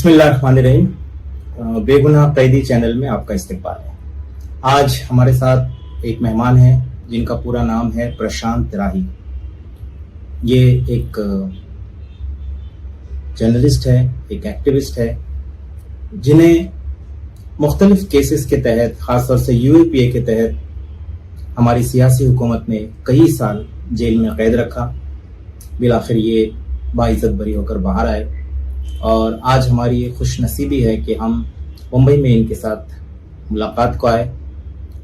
बिस्मिल्लाहिर्रहमानिर्रहीम। बेगुनाह कैदी चैनल में आपका इस्तकबाल है। आज हमारे साथ एक मेहमान है जिनका पूरा नाम है प्रशांत राही। ये एक जर्नलिस्ट है, एक एक्टिविस्ट है, जिन्हें मुख्तलिफ केसेस के तहत, खासतौर से यूएपीए के तहत हमारी सियासी हुकूमत ने कई साल जेल में कैद रखा। बिलाखिर ये बाइज्जत बरी होकर बाहर आए और आज हमारी ये खुश नसीबी है कि हम मुंबई में इनके साथ मुलाकात को आए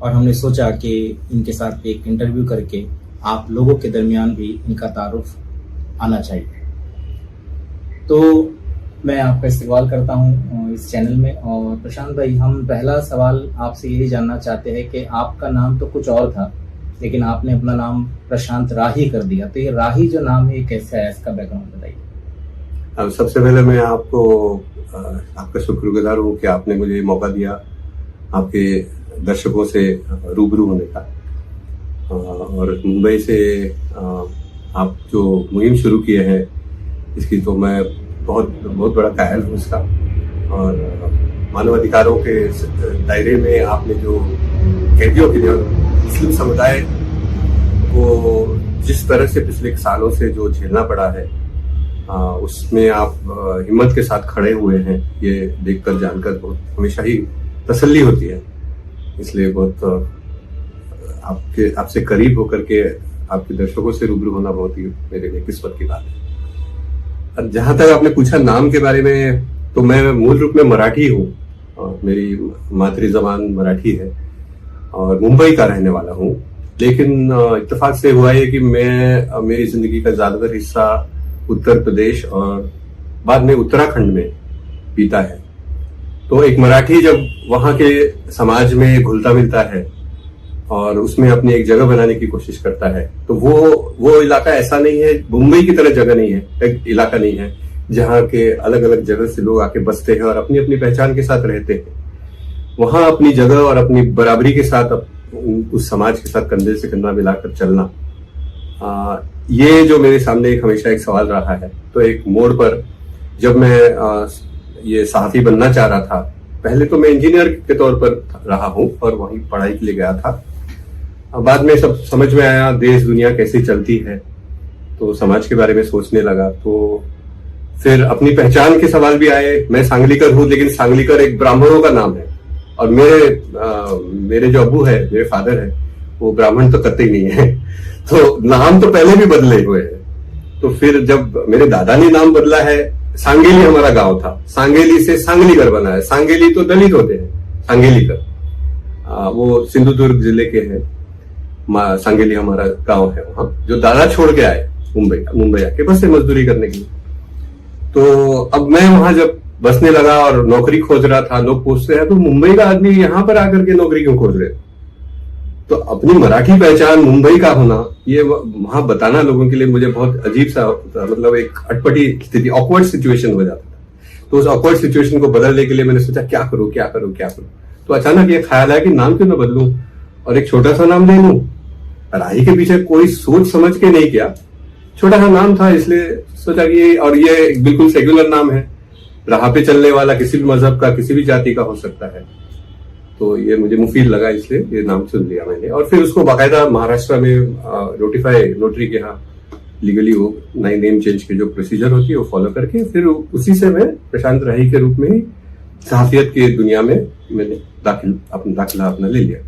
और हमने सोचा कि इनके साथ एक इंटरव्यू करके आप लोगों के दरमियान भी इनका तारुफ आना चाहिए। तो मैं आपका इस्तकबाल करता हूँ इस चैनल में। और प्रशांत भाई, हम पहला सवाल आपसे यही जानना चाहते हैं कि आपका नाम तो कुछ और था, लेकिन आपने अपना नाम प्रशांत राही कर दिया। तो ये राही जो नाम है, ये कैसे आया, इसका बैकग्राउंड बताइए। अब सबसे पहले मैं आपका शुक्रगुजार हूँ कि आपने मुझे मौका दिया आपके दर्शकों से रूबरू होने का। और मुंबई से आप जो मुहिम शुरू किए हैं, इसकी तो मैं बहुत बड़ा कायल हूँ इसका। और मानवाधिकारों के दायरे में आपने जो कैदियों के लिए मुस्लिम समुदाय को जिस तरह से पिछले सालों से जो झेलना पड़ा है, उसमें आप हिम्मत के साथ खड़े हुए हैं, ये देखकर जानकर बहुत हमेशा ही तसल्ली होती है। इसलिए बहुत आपसे करीब होकर के आपके दर्शकों से रूबरू होना बहुत ही मेरे लिए किस्मत की बात है। और जहां तक आपने पूछा नाम के बारे में, तो मैं मूल रूप में मराठी हूँ और मेरी मातृ जबान मराठी है और मुंबई का रहने वाला हूँ। लेकिन इत्तेफाक से हुआ है कि मेरी जिंदगी का ज्यादातर हिस्सा उत्तर प्रदेश और बाद में उत्तराखंड में बीता है। तो एक मराठी जब वहां के समाज में घुलता मिलता है और उसमें अपनी एक जगह बनाने की कोशिश करता है, तो वो इलाका ऐसा नहीं है, मुंबई की तरह जगह नहीं है, एक इलाका नहीं है जहाँ के अलग अलग जगह से लोग आके बसते हैं और अपनी अपनी पहचान के साथ रहते हैं। वहां अपनी जगह और अपनी बराबरी के साथ उस समाज के साथ कंधे से कंधा मिलाकर चलना, ये जो मेरे सामने हमेशा एक सवाल रहा है। तो एक मोड़ पर जब मैं ये सहाफी बनना चाह रहा था, पहले तो मैं इंजीनियर के तौर पर रहा हूं और वहीं पढ़ाई के लिए गया था। बाद में सब समझ में आया देश दुनिया कैसी चलती है, तो समाज के बारे में सोचने लगा। तो फिर अपनी पहचान के सवाल भी आए। मैं सांगलीकर हूं, लेकिन सांगलीकर एक ब्राह्मणों का नाम है और मेरे जो अब्बू है, मेरे फादर है, वो ब्राह्मण तो कतई नहीं है। तो नाम तो पहले भी बदले हुए हैं। तो फिर जब मेरे दादा ने नाम बदला है, सांगेली हमारा गांव था, सांगेली से सांगलीकर बना है। सांगेली तो दलित होते हैं, सांगेलीकर वो सिंधुदुर्ग जिले के हैं। सांगेली हमारा गांव है वहां, जो दादा छोड़ के आए मुंबई आके बस से मजदूरी करने के लिए। तो अब मैं वहां जब बसने लगा और नौकरी खोज रहा था, लोग पूछते हैं तो मुंबई का आदमी यहाँ पर आकर के नौकरी क्यों खोज रहे? तो अपनी मराठी पहचान मुंबई का होना, ये वहां बताना लोगों के लिए मुझे बहुत अजीब सा, मतलब एक अटपटी स्थिति, ऑकवर्ड सिचुएशन हो जाता था। तो उस ऑकवर्ड सिचुएशन को बदलने के लिए मैंने सोचा क्या करूं। तो अचानक ये ख्याल आया कि नाम क्यों ना बदलूं और एक छोटा सा नाम ले लूं। राही के पीछे कोई सोच समझ के नहीं किया, छोटा सा नाम था इसलिए सोचा कि, और ये बिल्कुल सेक्युलर नाम है, राह पे चलने वाला, किसी भी मजहब का, किसी भी जाति का हो सकता है। तो ये मुझे मुफीद लगा, इसलिए ये नाम चुन लिया मैंने। और फिर उसको बाकायदा महाराष्ट्र में नोटरी के यहाँ लीगली वो नई नेम चेंज की जो प्रोसीजर होती है वो फॉलो करके फिर उसी से मैं प्रशांत राही के रूप में ही सहाफियत की दुनिया में मैंने दाखिला अपना ले लिया।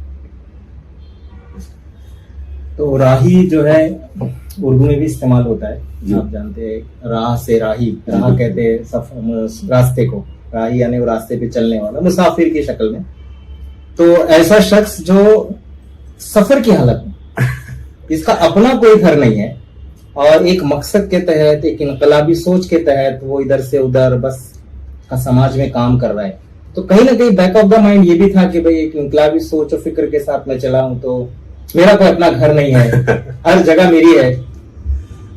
तो राही जो है उर्दू में भी इस्तेमाल होता है, आप जानते हैं। राह से राही, राह कहते हैं रास्ते को, राही यानी वो रास्ते पे चलने वाला, मुसाफिर की शक्ल में। तो ऐसा शख्स जो सफर की हालत में, इसका अपना कोई घर नहीं है और एक मकसद के तहत, एक इनकलाबी सोच के तहत वो इधर से उधर बस का समाज में काम कर रहा है। तो कहीं ना कहीं बैक ऑफ द माइंड ये भी था कि भाई एक इनकलाबी सोच और फिक्र के साथ मैं चला हूं, तो मेरा कोई अपना घर नहीं है, हर जगह मेरी है।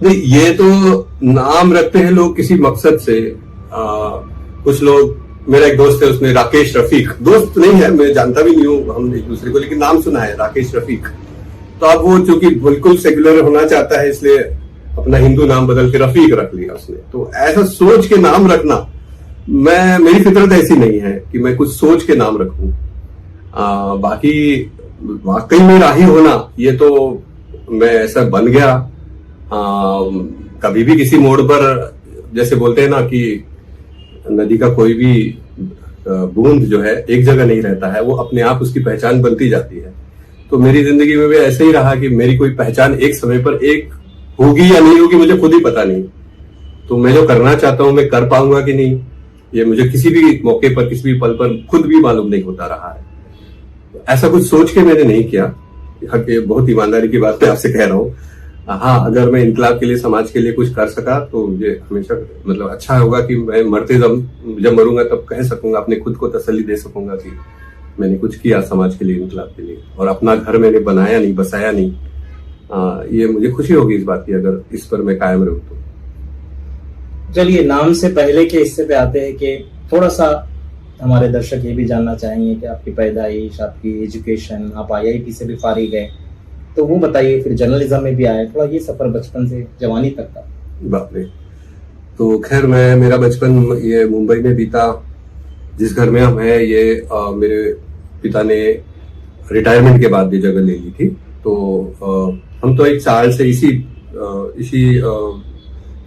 नहीं, ये तो नाम रखते हैं लोग किसी मकसद से। कुछ लोग, मेरा एक दोस्त है, उसने राकेश रफीक, दोस्त नहीं है, मैं जानता भी नहीं हूँ हम एक दूसरे को, लेकिन नाम सुना है राकेश रफीक। तो अब वो चूंकि बिल्कुल सेक्युलर होना चाहता है, इसलिए अपना हिंदू नाम बदल के रफीक रख लिया उसने। तो ऐसा सोच के नाम रखना मेरी फितरत ऐसी नहीं है कि मैं कुछ सोच के नाम रखूं। बाकी वाकई में राही होना, ये तो मैं ऐसा बन गया। कभी भी किसी मोड़ पर, जैसे बोलते हैं ना कि नदी का कोई भी बूंद जो है एक जगह नहीं रहता है, वो अपने आप उसकी पहचान बनती जाती है। तो मेरी जिंदगी में भी ऐसे ही रहा कि मेरी कोई पहचान एक समय पर एक होगी या नहीं होगी, मुझे खुद ही पता नहीं। तो मैं जो करना चाहता हूं मैं कर पाऊंगा कि नहीं, ये मुझे किसी भी मौके पर, किसी भी पल पर खुद भी मालूम नहीं होता रहा है। ऐसा कुछ सोच के मैंने नहीं किया। बहुत ईमानदारी की बात मैं आपसे कह रहा हूं। हाँ, अगर मैं इनकलाब के लिए, समाज के लिए कुछ कर सका तो मुझे हमेशा मतलब अच्छा होगा कि मैं मरते जब मरूंगा तब कह सकूंगा, अपने खुद को तसल्ली दे सकूंगा कि मैंने कुछ किया समाज के लिए, इनकलाब के लिए। और अपना घर मैंने बनाया नहीं, बसाया नहीं। ये मुझे खुशी होगी इस बात की अगर इस पर मैं कायम रहूं तो। चलिए, नाम से पहले के हिस्से पे आते हैं कि थोड़ा सा हमारे दर्शक ये भी जानना चाहेंगे कि आपकी पैदाइश, आपकी एजुकेशन, आप IIT से भी फारिग गए, तो वो बताइए। फिर जर्नलिज्म में भी आए, थोड़ा ये सफर बचपन से जवानी तक का। बाप रे। तो खैर, मेरा बचपन ये मुंबई में बीता। जिस घर में हम हैं ये मेरे पिता ने रिटायरमेंट के बाद ये जगह ले ली थी। तो हम तो एक चाड़ से इसी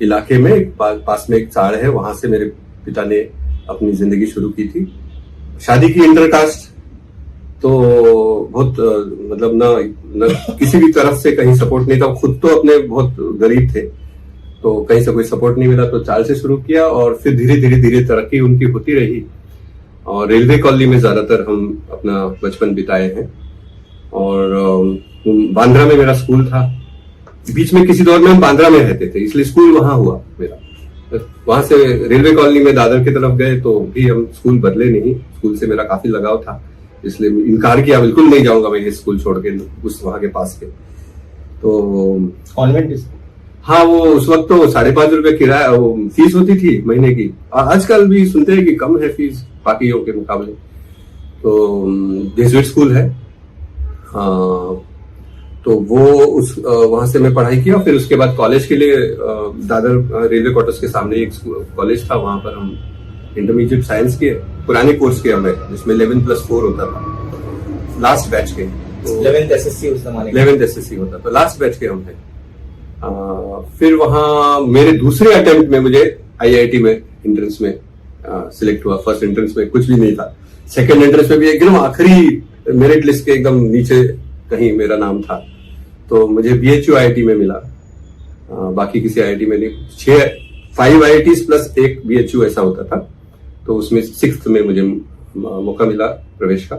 इलाके में पास में एक चाड़ है, वहां से मेरे पिता ने अपनी जिंदगी शुरू की थी। शादी की इंटरकास्ट, तो बहुत मतलब न किसी भी तरफ से कहीं सपोर्ट नहीं था। खुद तो अपने बहुत गरीब थे, तो कहीं से कोई सपोर्ट नहीं मिला, तो चाल से शुरू किया और फिर धीरे धीरे तरक्की उनकी होती रही। और रेलवे कॉलोनी में ज्यादातर हम अपना बचपन बिताए हैं। और बांद्रा में मेरा स्कूल था। बीच में किसी दौर में हम बांद्रा में रहते थे, इसलिए स्कूल वहां हुआ मेरा। वहां से रेलवे कॉलोनी में दादर की तरफ गए तो भी हम स्कूल बदले नहीं। स्कूल से मेरा काफी लगाव था, इसलिए इनकार किया, बिल्कुल नहीं जाऊंगा मैं ये स्कूल छोड़ के, उस वहां के पास के। तो कॉन्वेंट? हाँ, वो उस वक्त तो 5.5 रुपए किराया फीस होती थी महीने की। आजकल भी सुनते हैं कि कम है फीस बाकियों के मुकाबले। तो जेसुइट स्कूल है। तो वो वहां से मैं पढ़ाई किया। फिर उसके बाद कॉलेज के लिए दादर रेलवे क्वार्टर्स के सामने एक कॉलेज था, वहां पर हम इंटरमीडिएट साइंस के पुराने कोर्स किया मैं, जिसमें 11+4 होता था, लास्ट बैच के। 11th SSC उस जमाने 11th SSC होता, तो लास्ट बैच के हम थे। फिर वहां मेरे दूसरे अटेम्प्ट में मुझे IIT में एंट्रेंस में सिलेक्ट हुआ। फर्स्ट एंट्रेंस में कुछ भी नहीं था, सेकंड एंट्रेंस में भी एकदम आखिरी मेरिट लिस्ट के एकदम नीचे कहीं मेरा नाम था, तो मुझे BHU IIT में मिला। बाकी किसी IIT में नहीं। 5 IITs प्लस एक BHU ऐसा होता था, तो उसमें 6th में मुझे मौका मिला प्रवेश का।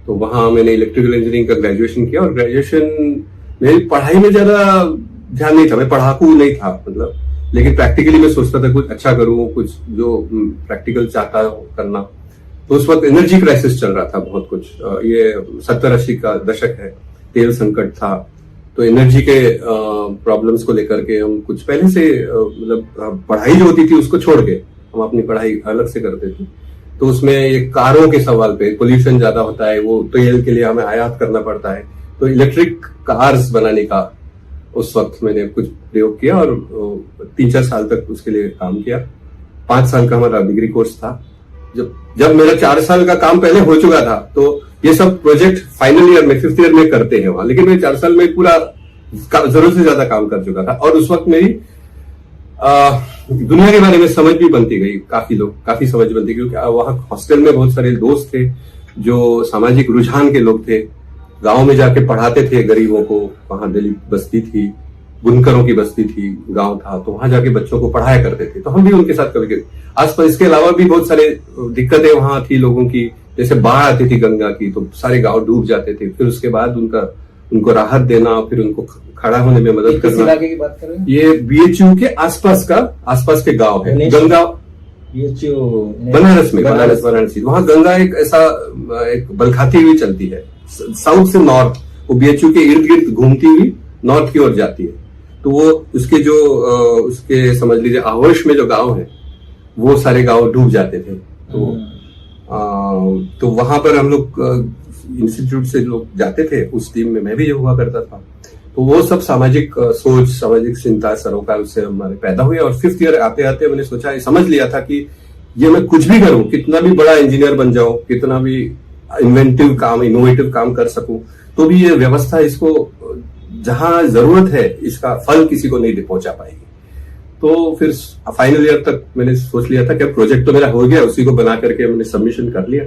तो वहां मैंने इलेक्ट्रिकल इंजीनियरिंग का ग्रेजुएशन किया। और ग्रेजुएशन मेरी पढ़ाई में ज्यादा ध्यान नहीं था, मैं पढ़ाकू नहीं था मतलब, लेकिन प्रैक्टिकली मैं सोचता था कुछ अच्छा करूं, कुछ जो प्रैक्टिकल चाहता करना। तो उस वक्त एनर्जी क्राइसिस चल रहा था बहुत कुछ। ये 70-80 का दशक है, तेल संकट था। तो एनर्जी के प्रॉब्लम्स को लेकर के हम कुछ पहले से मतलब पढ़ाई जो होती थी उसको छोड़ के हम अपनी पढ़ाई अलग से करते थे। तो उसमें ये कारों के सवाल पे, पोल्यूशन ज्यादा होता है, वो तेल के लिए हमें आयात करना पड़ता है, तो इलेक्ट्रिक कार्स बनाने का उस वक्त मैंने कुछ प्रयोग किया और 3-4 साल तक उसके लिए काम किया। 5 साल का हमारा डिग्री कोर्स था। जब मेरा 4 साल का काम पहले हो चुका था, तो ये सब प्रोजेक्ट फाइनल ईयर में, 5th ईयर में करते हैं वहां, लेकिन मैं 4 साल में पूरा जरूरत से ज्यादा काम कर चुका था। और उस वक्त मेरी दुनिया के बारे में समझ भी बनती गई, काफी समझ बनती गई, क्योंकि वहां हॉस्टल में बहुत सारे दोस्त थे जो सामाजिक रुझान के लोग थे। गांव में जाके पढ़ाते थे गरीबों को, वहां दलित बस्ती थी, बुनकरों की बस्ती थी, गांव था, तो वहां जाके बच्चों को पढ़ाया करते थे। तो हम भी उनके साथ कभी आसपास, इसके अलावा भी बहुत सारे दिक्कतें वहां थी लोगों की, जैसे बाढ़ आती थी गंगा की, तो सारे गांव डूब जाते थे। फिर उसके बाद उनको राहत देना, फिर उनको खड़ा होने में मदद करना। इलाके की बात कर रहे हैं? ये BHU के आसपास के गांव है। गंगा BHU बनारस वहां गंगा एक ऐसा एक बलखाती हुई चलती है, साउथ से नॉर्थ, वो BHU के इर्द गिर्द घूमती हुई नॉर्थ की ओर जाती है। तो वो उसके समझ लीजिए आवर्ष में जो गांव है, वो सारे गांव डूब जाते थे। तो वहां पर हम लोग इंस्टीट्यूट से लोग जाते थे, उस टीम में मैं भी हुआ करता था। तो वो सब सामाजिक सोच, सामाजिक चिंता, सरोकार उससे हमारे पैदा हुए। और 5th ईयर आते आते मैंने सोचा, समझ लिया था कि ये मैं कुछ भी करूं, कितना भी बड़ा इंजीनियर बन जाऊं, कितना भी इन्वेंटिव काम, इनोवेटिव काम कर सकूं, तो भी ये व्यवस्था इसको जहां जरूरत है इसका फल किसी को नहीं पहुंचा पाएगी। तो फिर फाइनल ईयर तक मैंने सोच लिया था कि प्रोजेक्ट तो मेरा हो गया, उसी को बना करके मैंने सबमिशन कर लिया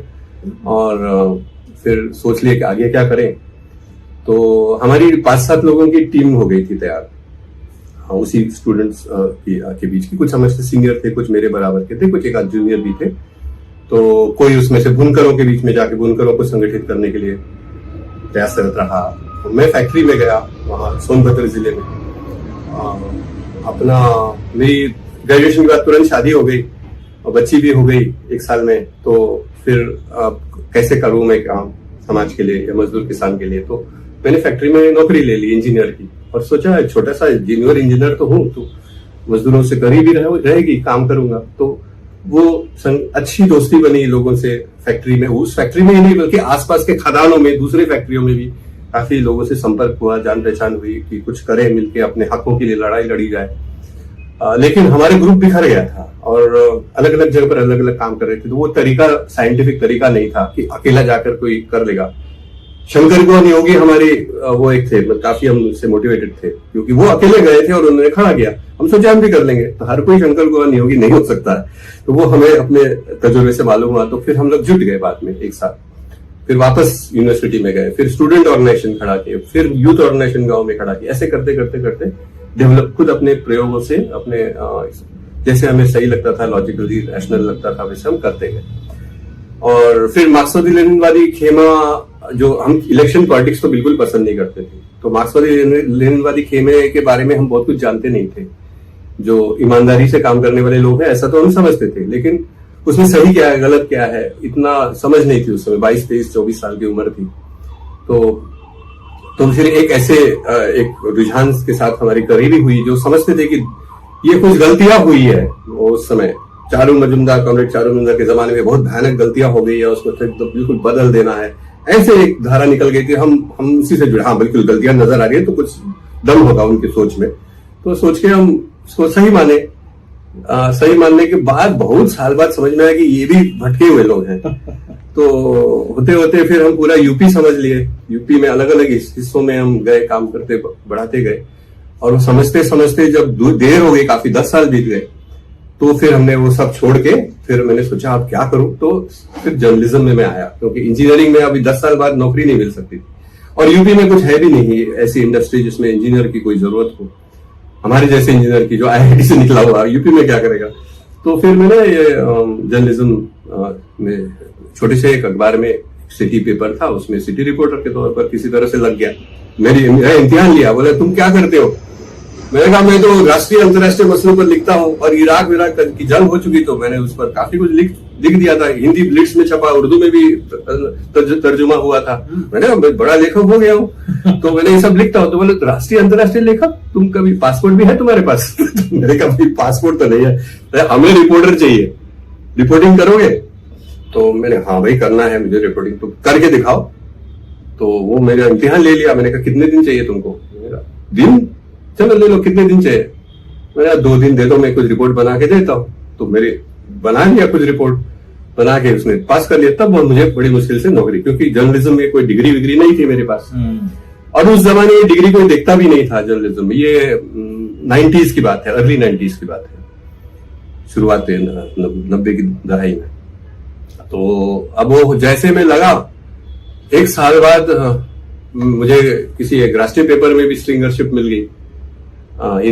और फिर सोच लिया कि आगे क्या करें। तो हमारी 5-7 लोगों की टीम हो गई थी तैयार, उसी स्टूडेंट्स के बीच की। कुछ हमारे से सीनियर थे, कुछ मेरे बराबर के थे, कुछ एक आध जूनियर भी थे। तो कोई उसमें से बुनकरों के बीच में जाके बुनकरों को संगठित करने के लिए प्रयासरत रहा। तो मैं फैक्ट्री में गया, वहाँ सोनभद्र जिले में। अपना मेरी ग्रेजुएशन के बाद तुरंत शादी हो गई और बच्ची भी हो गई 1 साल में। तो फिर कैसे करूं मैं काम समाज के लिए या मजदूर किसान के लिए। तो मैंने फैक्ट्री में नौकरी ले ली इंजीनियर की और सोचा छोटा सा जूनियर इंजीनियर तो हूं, तो मजदूरों से करीबी रहेगी, काम करूंगा। तो वो अच्छी दोस्ती बनी लोगों से फैक्ट्री में। उस फैक्ट्री में ही नहीं बल्कि आसपास के खदानों में, दूसरी फैक्ट्रियों में भी काफी लोगों से संपर्क हुआ, जान पहचान हुई कि कुछ करें मिलके, अपने हकों के लिए लड़ाई लड़ी जाए। लेकिन हमारे ग्रुप बिखर गया था और अलग अलग जगह पर अलग अलग काम कर रहे थे। तो वो तरीका साइंटिफिक तरीका नहीं था कि अकेला जाकर कोई कर लेगा। शंकर गोवन योगी हमारे वो एक थे, काफी हम उससे मोटिवेटेड थे क्योंकि वो अकेले गए थे और उन्होंने खड़ा किया। हम सोचा हम भी कर लेंगे, तो हर कोई शंकर गोवन योगी नहीं हो सकता है। तो वो हमें अपने तजुर्बे से मालूम हुआ। तो फिर हम लोग जुट गए बाद में एक साथ, फिर वापस यूनिवर्सिटी में गए, फिर स्टूडेंट ऑर्गेनाइजेशन खड़ा किए, फिर यूथ ऑर्गेनाइजेशन गांव में खड़ा किया। ऐसे करते करते करते डेवलप खुद अपने प्रयोगों से, अपने जैसे हमें सही लगता था, लॉजिकली रैशनल लगता था, वैसे हम करते गए। और फिर मार्क्सवादी लेनिनवादी खेमा, जो हम इलेक्शन पॉलिटिक्स तो बिल्कुल पसंद नहीं करते थे, तो मार्क्सवादी लेनिनवादी खेमे के बारे में हम बहुत कुछ जानते नहीं थे। जो ईमानदारी से काम करने वाले लोग हैं ऐसा तो हम समझते थे, लेकिन उसमें सही क्या है गलत क्या है इतना समझ नहीं थी उस समय। 22, 23, 24 साल की उम्र थी। तो फिर एक ऐसे एक रुझान के साथ हमारी करीबी हुई, जो समझते थे कि ये कुछ गलतियां हुई है। उस समय कॉमरेड चारू मजुमदार के जमाने में बहुत भयानक गलतियां हो गई है, उसको तो बिल्कुल बदल देना है, ऐसे एक धारा निकल गई थी। हम उसी से जुड़े, हाँ बिल्कुल गलतियां नजर आ रही है तो कुछ दम होगा उनकी सोच में। तो सोच के हम उसको सही माने। सही मानने के बाद बहुत साल बाद समझ में आया कि ये भी भटके हुए लोग हैं। तो होते होते फिर हम पूरा यूपी समझ लिए। यूपी में अलग अलग हिस्सों में हम गए, काम करते बढ़ाते गए। और समझते समझते जब देर हो गई, काफी 10 साल बीत गए, तो फिर हमने वो सब छोड़ के फिर मैंने सोचा अब क्या करूं। तो फिर जर्नलिज्म में मैं आया, क्योंकि इंजीनियरिंग में अभी 10 साल बाद नौकरी नहीं मिल सकती थी और यूपी में कुछ है भी नहीं ऐसी इंडस्ट्री जिसमें इंजीनियर की कोई जरूरत हो। हमारे जैसे इंजीनियर की जो IIT से निकला हुआ यूपी में क्या करेगा। तो फिर मैंने ये जर्नलिज्म में छोटे से एक अखबार में सिटी पेपर था, उसमें सिटी रिपोर्टर के तौर पर किसी तरह से लग गया। मेरा इम्तिहान लिया, बोला तुम क्या करते हो। मैंने कहा मैं तो राष्ट्रीय अंतर्राष्ट्रीय मसलों पर लिखता हूँ और इराक विराक की जंग हो चुकी तो मैंने उस पर काफी कुछ लिख दिया था। हिंदी ब्लिट्स में छपा, उर्दू में भी तर्जुमा हुआ था। मैंने कहा मैं बड़ा लेखक हो गया हूँ तो मैंने ये सब लिखता हूँ। तो बोले राष्ट्रीय अंतर्राष्ट्रीय लेखक, तुम कभी पासपोर्ट भी है तुम्हारे पास। मैंने कहा भाई पासपोर्ट तो नहीं है, हमें रिपोर्टर चाहिए, रिपोर्टिंग करोगे। तो मैंने हाँ भाई करना है मुझे रिपोर्टिंग, तो करके दिखाओ। तो वो मेरा इम्तिहान ले लिया। मैंने कहा कितने दिन चाहिए तुमको। मेरा दिन, चलो ले लो, कितने दिन चाहिए। मैंने 2 दिन दे दो, मैं कुछ रिपोर्ट बना के देता हूँ। तो मेरे बना लिया, कुछ रिपोर्ट बना के उसने पास कर लिया। तब मुझे बड़ी मुश्किल से नौकरी, क्योंकि जर्नलिज्म में कोई डिग्री विग्री नहीं थी मेरे पास और उस जमाने में डिग्री कोई देखता भी नहीं था जर्नलिज्म में। ये 90s की बात है, अर्ली 90s की बात है, शुरुआत 90 की दहाई में। तो अब वो जैसे मैं लगा, 1 साल बाद मुझे किसी एक राष्ट्रीय पेपर में भी स्ट्रिंगरशिप मिल गई,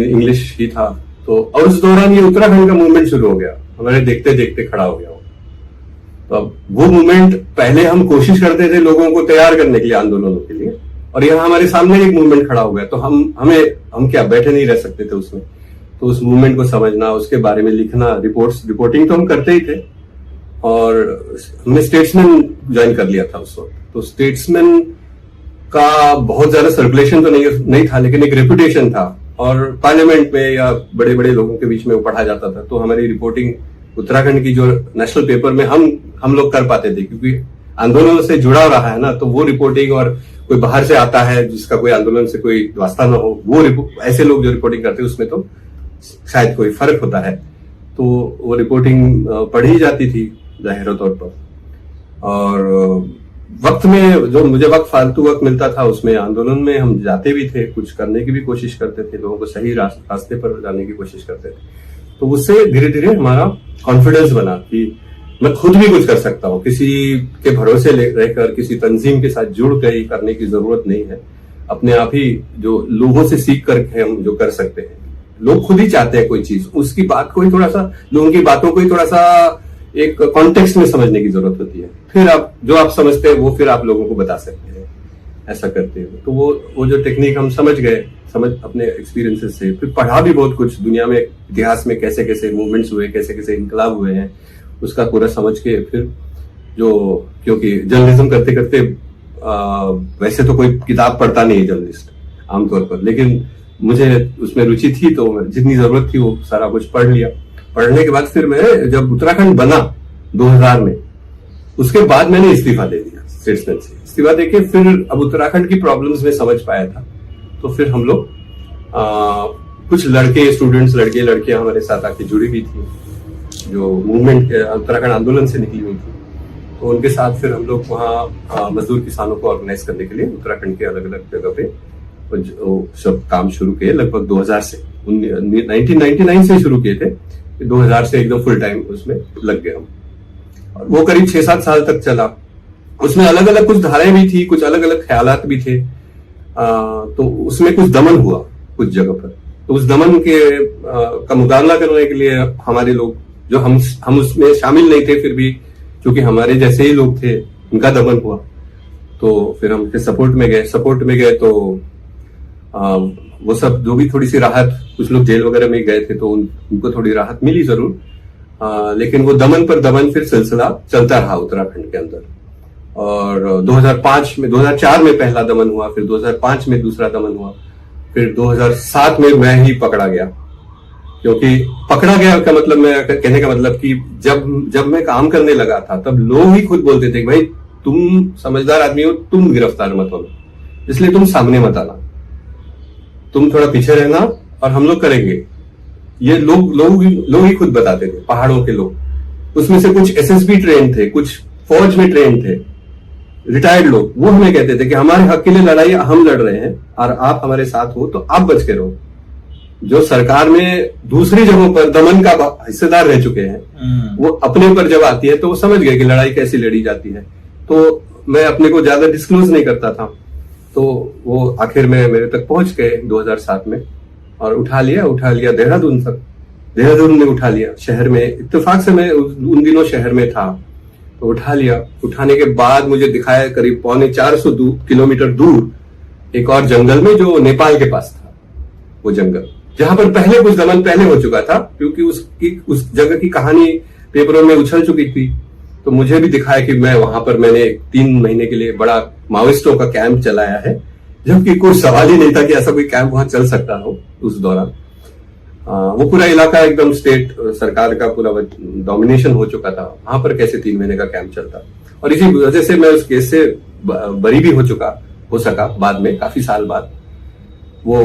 इंग्लिश ही था। तो और उस दौरान ये उत्तराखंड का मूवमेंट शुरू हो गया, हमारे देखते देखते खड़ा हो गया। तो अब वो मूवमेंट, पहले हम कोशिश करते थे लोगों को तैयार करने के लिए आंदोलनों के लिए, और यहाँ हमारे सामने एक मूवमेंट खड़ा हो गया। तो हम क्या बैठे नहीं रह सकते थे उसमें। तो उस मूवमेंट को समझना, उसके बारे में लिखना, रिपोर्टिंग तो हम करते ही थे। और हमने स्टेट्समैन ज्वाइन कर लिया था उस वक्त। तो स्टेट्समैन का बहुत ज्यादा सर्कुलेशन तो नहीं था, लेकिन एक रेपुटेशन था और पार्लियामेंट में या बड़े बड़े लोगों के बीच में वो पढ़ा जाता था। तो हमारी रिपोर्टिंग उत्तराखंड की जो नेशनल पेपर में हम लोग कर पाते थे, क्योंकि आंदोलन से जुड़ा रहा है ना। तो वो रिपोर्टिंग, और कोई बाहर से आता है जिसका कोई आंदोलन से कोई वास्ता ना हो, वो ऐसे लोग जो रिपोर्टिंग करते हैं उसमें तो शायद कोई फर्क होता है। तो वो रिपोर्टिंग पढ़ी जाती थी जाहिर तौर पर। और वक्त में जो मुझे फालतू वक्त मिलता था उसमें आंदोलन में हम जाते भी थे, कुछ करने की भी कोशिश करते थे, लोगों को सही रास्ते पर जाने की कोशिश करते थे। तो उससे धीरे धीरे हमारा कॉन्फिडेंस बना कि मैं खुद भी कुछ कर सकता हूँ, किसी के भरोसे रहकर किसी तंजीम के साथ जुड़ कर करने की जरूरत नहीं है। अपने आप ही जो लोगों से सीख करके हम जो कर सकते हैं, लोग खुद ही चाहते हैं कोई चीज, उसकी बात को ही थोड़ा सा, लोगों की बातों को ही थोड़ा सा एक कॉन्टेक्स्ट में समझने की जरूरत होती है। फिर आप जो आप समझते हैं वो फिर आप लोगों को बता सकते हैं, ऐसा करते हैं। तो वो जो टेक्निक हम समझ अपने एक्सपीरियंसेस से, फिर पढ़ा भी बहुत कुछ दुनिया में, इतिहास में कैसे कैसे मूवमेंट्स हुए, कैसे कैसे इनकलाब हुए हैं, उसका पूरा समझ के फिर जो, क्योंकि जर्नलिज्म करते करते वैसे तो कोई किताब पढ़ता नहीं है जर्नलिस्ट आमतौर पर, लेकिन मुझे उसमें रुचि थी तो जितनी जरूरत थी वो सारा कुछ पढ़ लिया। पढ़ने के बाद फिर मैं जब उत्तराखंड बना 2000 में, उसके बाद मैंने इस्तीफा दे दिया स्टेट्समैन से। इस्तीफा देके फिर अब उत्तराखंड की प्रॉब्लम्स में समझ पाया था, तो फिर हम लोग कुछ स्टूडेंट्स लड़कियां हमारे साथ आके जुड़ी हुई थी जो मूवमेंट उत्तराखंड आंदोलन से निकली हुई थी। तो उनके साथ फिर हम लोग वहाँ मजदूर किसानों को ऑर्गेनाइज करने के लिए उत्तराखंड के अलग अलग जगह पे सब काम शुरू किए। लगभग 2000 से 1999 से शुरू किए थे, 2000 से एकदम फुल टाइम उसमें लग गए हम। और वो करीब 6-7 साल तक चला। उसमें अलग अलग कुछ धाराएं भी थी, कुछ अलग अलग ख्यालात भी थे। तो उसमें कुछ दमन हुआ कुछ जगह पर, तो उस दमन के का मुकाबला करने के लिए हमारे लोग, जो हम उसमें शामिल नहीं थे, फिर भी क्योंकि हमारे जैसे ही लोग थे, उनका दमन हुआ, तो फिर हम सपोर्ट में गए। तो वो सब जो भी थोड़ी सी राहत, कुछ लोग जेल वगैरह में गए थे तो उनको थोड़ी राहत मिली जरूर, लेकिन वो दमन पर दमन फिर सिलसिला चलता रहा उत्तराखंड के अंदर। और 2004 में पहला दमन हुआ, फिर 2005 में दूसरा दमन हुआ, फिर 2007 में मैं ही पकड़ा गया। क्योंकि पकड़ा गया का मतलब, मैं कहने का मतलब कि जब मैं काम करने लगा था तब लोग ही खुद बोलते थे कि भाई तुम समझदार आदमी हो, तुम गिरफ्तार मत हो, इसलिए तुम सामने मत आना, तुम थोड़ा पीछे रहना और हम लोग करेंगे। ये लोग ही खुद बताते थे, पहाड़ों के लोग। उसमें से कुछ एसएसबी ट्रेन थे, कुछ फौज में ट्रेन थे, रिटायर्ड लोग, वो हमें कहते थे कि हमारे हक के लिए लड़ाई हम लड़ रहे हैं और आप हमारे साथ हो तो आप बच के रहो। जो सरकार में दूसरी जगहों पर दमन का हिस्सेदार रह चुके हैं, वो अपने पर जब आती है तो वो समझ गए कि लड़ाई कैसी लड़ी जाती है। तो मैं अपने को ज्यादा डिस्क्लोज नहीं करता था, तो वो आखिर में मेरे तक पहुंच गए 2007 में और उठा लिया देहरादून में उठा लिया। शहर में इत्तेफाक से मैं उन दिनों शहर में था, तो उठा लिया। उठाने के बाद मुझे दिखाया करीब 450 किलोमीटर दूर एक और जंगल में, जो नेपाल के पास था, वो जंगल जहां पर पहले कुछ दमन पहले हो चुका था, क्योंकि उस जगह की कहानी पेपरों में उछल चुकी थी। तो मुझे भी दिखाया कि मैं वहां पर मैंने 3 महीने के लिए बड़ा माओइस्टों का कैंप चलाया है, जबकि कोई सवाल ही नहीं था कि ऐसा कोई कैंप वहां चल सकता हो उस दौरान। वो पूरा इलाका एकदम स्टेट सरकार का पूरा डोमिनेशन हो चुका था, वहां पर कैसे 3 महीने का कैंप चलता। और इसी वजह से मैं उस केस से बरी भी हो सका बाद में, काफी साल बाद। वो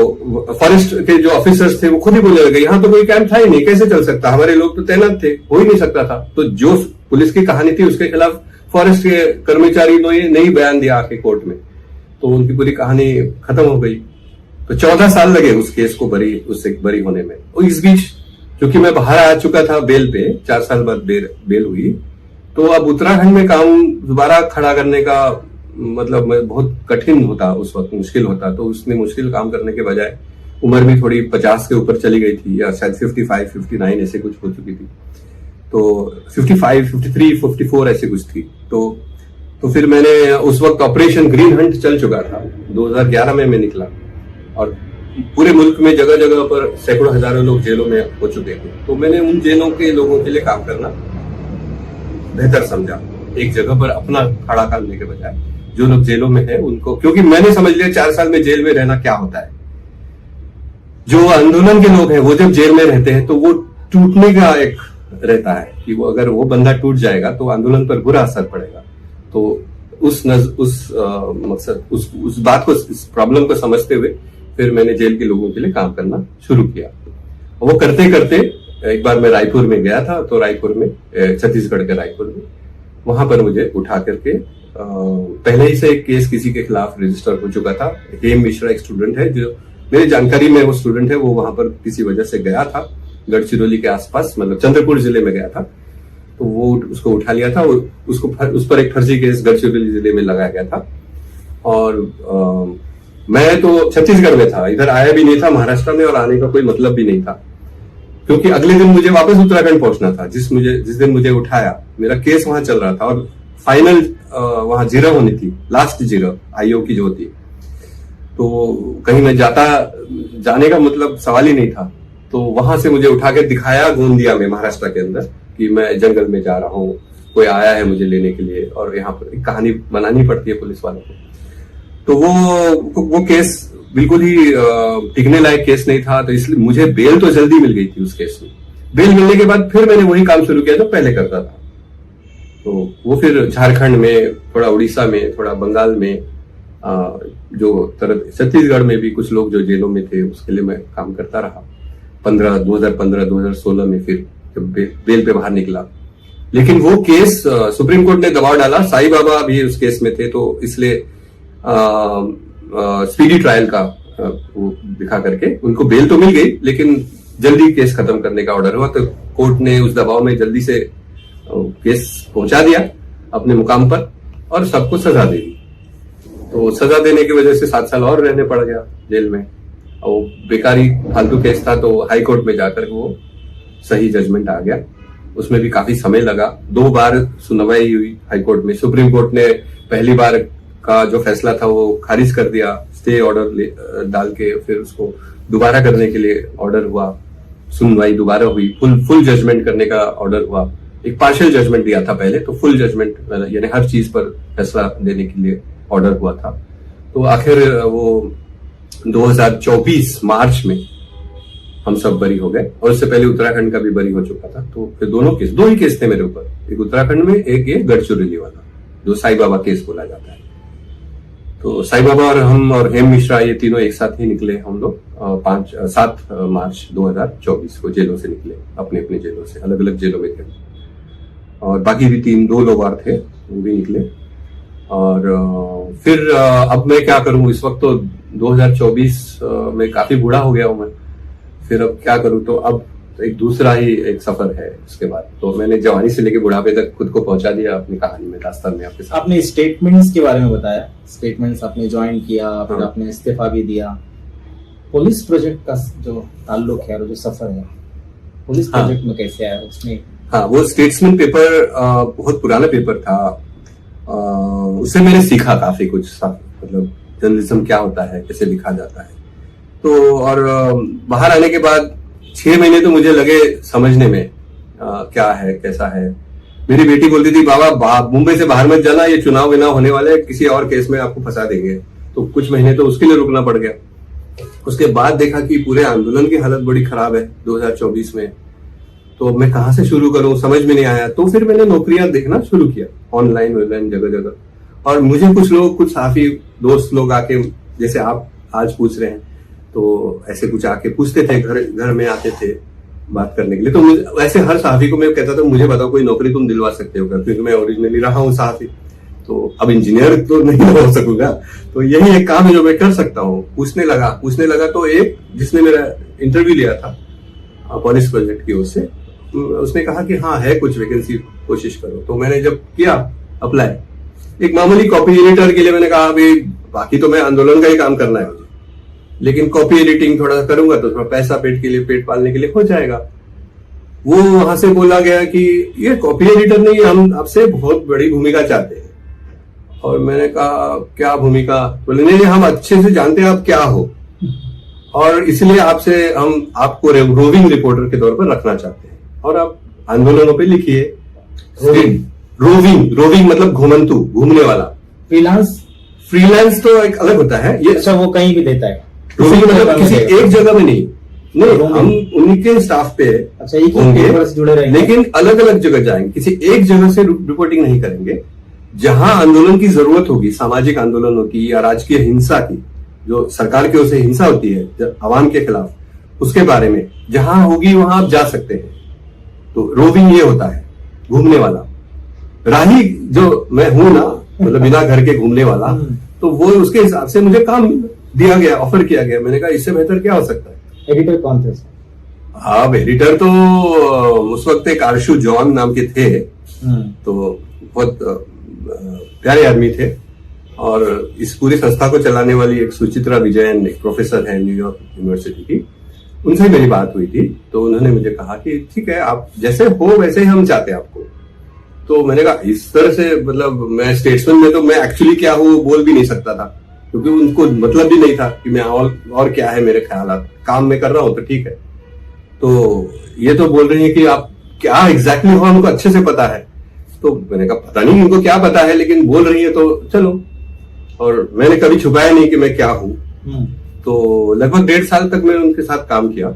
फॉरेस्ट के जो ऑफिसर्स थे वो खुद ही बोलने लगे, यहाँ तो कोई कैंप था ही नहीं, कैसे चल सकता, हमारे लोग तो तैनात थे, हो ही नहीं सकता था। तो जो पुलिस की कहानी थी उसके खिलाफ फॉरेस्ट के कर्मचारी ने ही बयान दिया आके कोर्ट में, तो उनकी पूरी कहानी खत्म हो गई। तो 14 साल लगे उस केस को उससे बरी होने में। और इस बीच क्योंकि मैं बाहर आ चुका था बेल पे, 4 साल बाद बेल हुई, तो अब उत्तराखंड में काम दोबारा खड़ा करने का मतलब बहुत कठिन होता, उस वक्त मुश्किल होता। तो उसमें मुश्किल काम करने के बजाय उम्र भी थोड़ी 50 के ऊपर चली गई थी, या शायद 55-59 ऐसे कुछ हो चुकी थी। तो 55, 53, 54 ऐसे कुछ थी। तो फिर मैंने उस वक्त ऑपरेशन ग्रीन हंट चल चुका था, 2011 में मैं निकला, और पूरे मुल्क में जगह जगह पर सैकड़ों हजारों लोग जेलों में हो चुके थे। तो मैंने उन जेलों के लोगों के लिए काम करना बेहतर समझा, एक जगह पर अपना खड़ा करने के बजाय जो लोग जेलों में हैं उनको, क्योंकि मैंने समझ लिया 4 साल में जेल में रहना क्या होता है। जो आंदोलन के लोग हैं वो जब जेल में रहते हैं तो वो टूटने का एक रहता है कि वो अगर वो बंदा टूट जाएगा तो आंदोलन पर बुरा असर पड़ेगा। तो उस मकसद उस बात को, इस प्रॉब्लम को समझते हुए फिर मैंने जेल के लोगों के लिए काम करना शुरू किया। वो करते करते एक बार मैं रायपुर में गया था, तो रायपुर में छत्तीसगढ़ के रायपुर में, वहां पर मुझे उठा करके पहले ही से एक केस किसी के खिलाफ रजिस्टर हो चुका था। हेम मिश्रा एक स्टूडेंट है, जो मेरी जानकारी में वो स्टूडेंट है, वो वहां पर किसी वजह से गया था, गढ़चिरौली के आसपास, मतलब चंद्रपुर जिले में गया था, तो वो उसको उठा लिया था। उसको उस पर एक फर्जी केस गढ़चिरौली जिले में लगाया गया था। और मैं तो छत्तीसगढ़ में था, इधर आया भी नहीं था महाराष्ट्र में, और आने का कोई मतलब भी नहीं था, क्योंकि अगले दिन मुझे वापस उत्तराखंड पहुंचना था। जिस दिन मुझे उठाया, मेरा केस वहां चल रहा था, और फाइनल वहां जीरो होनी थी, लास्ट जीरो आईओ की जो होती है, तो कहीं मैं जाने का मतलब सवाल ही नहीं था। तो वहां से मुझे उठा के दिखाया गोंदिया में, महाराष्ट्र के अंदर, कि मैं जंगल में जा रहा हूँ, कोई आया है मुझे लेने के लिए, और यहाँ पर एक कहानी बनानी पड़ती है पुलिस वालों को। तो वो केस बिल्कुल ही टिकने लायक केस नहीं था, तो इसलिए मुझे बेल तो जल्दी मिल गई थी उस केस में। बेल मिलने के बाद फिर मैंने वही काम शुरू किया जो पहले करता था। तो वो फिर झारखंड में, थोड़ा उड़ीसा में, थोड़ा बंगाल में, जो छत्तीसगढ़ में भी कुछ लोग जो जेलों में थे, उसके लिए मैं काम करता रहा। 2015-2016 में फिर जब बेल पे बाहर निकला, लेकिन वो केस सुप्रीम कोर्ट ने दबाव डाला, साईं बाबा भी उस केस में थे, तो इसलिए स्पीडी ट्रायल का वो दिखा करके उनको बेल तो मिल गई, लेकिन जल्दी केस खत्म करने का ऑर्डर हुआ। तो कोर्ट ने उस दबाव में जल्दी से केस पहुंचा दिया अपने मुकाम पर, और सबको सजा दे दी। तो सजा देने की वजह से 7 साल और रहने पड़ गया जेल में, और बेकारी फालतू केस था, तो हाई कोर्ट में जाकर वो सही जजमेंट आ गया। उसमें भी काफी समय लगा, 2 बार सुनवाई हुई हाई कोर्ट में। सुप्रीम कोर्ट ने पहली बार का जो फैसला था वो खारिज कर दिया, स्टे ऑर्डर डाल के, फिर उसको दोबारा करने के लिए ऑर्डर हुआ, सुनवाई दोबारा हुई, फुल जजमेंट करने का ऑर्डर हुआ। एक पार्शियल जजमेंट दिया था पहले, तो फुल जजमेंट यानी हर चीज पर फैसला देने के लिए ऑर्डर हुआ था। तो आखिर वो 2024 मार्च में हम सब बरी हो गए, और उससे पहले उत्तराखंड का भी बरी हो चुका था। तो फिर 2 ही केस थे मेरे ऊपर, एक उत्तराखंड में, एक ये गढ़चिरौली वाला जो साईं बाबा केस बोला जाता है। तो साईं बाबा और हम और हेम मिश्रा, ये तीनों एक साथ ही निकले हम लोग 7 मार्च 2024 को जेलों से निकले, अपने अपने जेलों से, अलग अलग जेलों में थे, और बाकी भी 2 लोग और थे, वो भी निकले। और फिर अब मैं क्या करूं, इस वक्त तो 2024 में काफी बूढ़ा हो गया हूं मैं, फिर अब क्या करूं, तो अब एक दूसरा ही एक सफर है उसके बाद। तो मैंने जवानी से लेकर बुढ़ापे तक खुद को पहुंचा दिया अपनी कहानी में, दास्तान में आपके साथ। आपने स्टेटमेंट्स के बारे में बताया, स्टेटमेंट्स आपने ज्वाइन किया, फिर आपने इस्तीफा भी दिया। पुलिस प्रोजेक्ट का जो ताल्लुक है और जो सफर है पुलिस प्रोजेक्ट में कैसे आया उसमें? हाँ, वो स्टेट्समैन पेपर बहुत पुराना पेपर था, उससे मैंने सीखा काफी कुछ, मतलब जर्नलिज्म क्या होता है, कैसे लिखा जाता है। तो और बाहर आने के बाद 6 महीने तो मुझे लगे समझने में क्या है, कैसा है। मेरी बेटी बोलती थी, बाबा मुंबई से बाहर मत जाना, ये चुनाव विनाव होने वाले, किसी और केस में आपको फंसा देंगे। तो कुछ महीने तो उसके लिए रुकना पड़ गया। उसके बाद देखा कि पूरे आंदोलन की हालत बड़ी खराब है 2024 में, तो मैं कहां से शुरू करूं, समझ में नहीं आया। तो फिर मैंने नौकरियां देखना शुरू किया, ऑनलाइन जगह जगह। और मुझे कुछ सहाफी दोस्त लोग आके, जैसे आप आज पूछ रहे हैं, तो ऐसे कुछ आके पूछते थे, घर में आते थे बात करने के लिए। तो ऐसे हर सहाफी को मैं कहता था, मुझे बताओ कोई नौकरी तुम दिलवा सकते हो क्या, क्योंकि मैं ओरिजिनली रहा हूँ सहाफी, तो अब इंजीनियर तो नहीं हो सकूंगा, तो यही एक काम है जो मैं कर सकता हूँ। पूछने लगा तो एक जिसने मेरा इंटरव्यू लिया था पुलिस प्रोजेक्ट की ओर से, उसने कहा कि हाँ है कुछ वैकेंसी, कोशिश करो। तो मैंने जब किया अप्लाई, एक मामूली कॉपी एडिटर के लिए, मैंने कहा भाई बाकी तो मैं आंदोलन का ही काम करना है मुझे, लेकिन कॉपी एडिटिंग थोड़ा सा करूंगा तो थोड़ा पैसा पेट पालने के लिए हो जाएगा। वो वहां से बोला गया कि ये कॉपी एडिटर नहीं, हम आपसे बहुत बड़ी भूमिका चाहते हैं। और मैंने कहा क्या भूमिका? बोले नहीं, हम अच्छे से जानते हैं आप क्या हो, और इसलिए हम आपको रोविंग रिपोर्टर के तौर पर रखना चाहते हैं, और आप आंदोलनों पे लिखिए। रोविंग मतलब घुमंतु, घूमने वाला। फ्रीलांस तो एक अलग होता है ये। अच्छा, वो कहीं भी देता है? रोविंग मतलब किसी एक जगह में नहीं, हम उनके स्टाफ पे होंगे, जुड़े रहेंगे, लेकिन अलग अलग जगह जाएंगे, किसी एक जगह से रिपोर्टिंग नहीं करेंगे। जहां आंदोलन की जरूरत होगी, सामाजिक आंदोलनों की या राजकीय हिंसा की, जो सरकार की ओर से हिंसा होती है आवाम के खिलाफ, उसके बारे में, जहां होगी वहां आप जा सकते हैं। तो रोविंग ये होता है, घूमने वाला। राही जो मैं हूं ना, मतलब बिना घर के घूमने वाला, तो वो उसके हिसाब से मुझे काम दिया गया, ऑफर किया गया। मैंने कहा इससे बेहतर क्या हो सकता है। एडिटर कौन थे? हाँ, एडिटर तो उस वक्त एक आशु जॉन नाम के थे, तो बहुत प्यारे आदमी थे। और इस पूरी संस्था को चलाने वाली एक सुचित्रा विजयन, एक प्रोफेसर है न्यूयॉर्क यूनिवर्सिटी की, उनसे मेरी बात हुई थी। तो उन्होंने मुझे कहा कि ठीक है, आप जैसे हो वैसे ही हम चाहते हैं आपको। तो मैंने कहा इस तरह से, मतलब मैं स्टेट्समैन में तो मैं एक्चुअली क्या हूँ बोल भी नहीं सकता था, क्योंकि उनको मतलब भी नहीं था कि मैं और क्या है मेरे ख्यालात। काम में कर रहा हूं तो ठीक है। तो ये तो बोल रही है कि आप क्या एग्जैक्टली हो हमको अच्छे से पता है। तो मैंने कहा पता नहीं इनको क्या पता है, लेकिन बोल रही है तो चलो। और मैंने कभी छुपाया नहीं कि मैं क्या हूं। तो लगभग 1.5 साल तक मैंने उनके साथ काम किया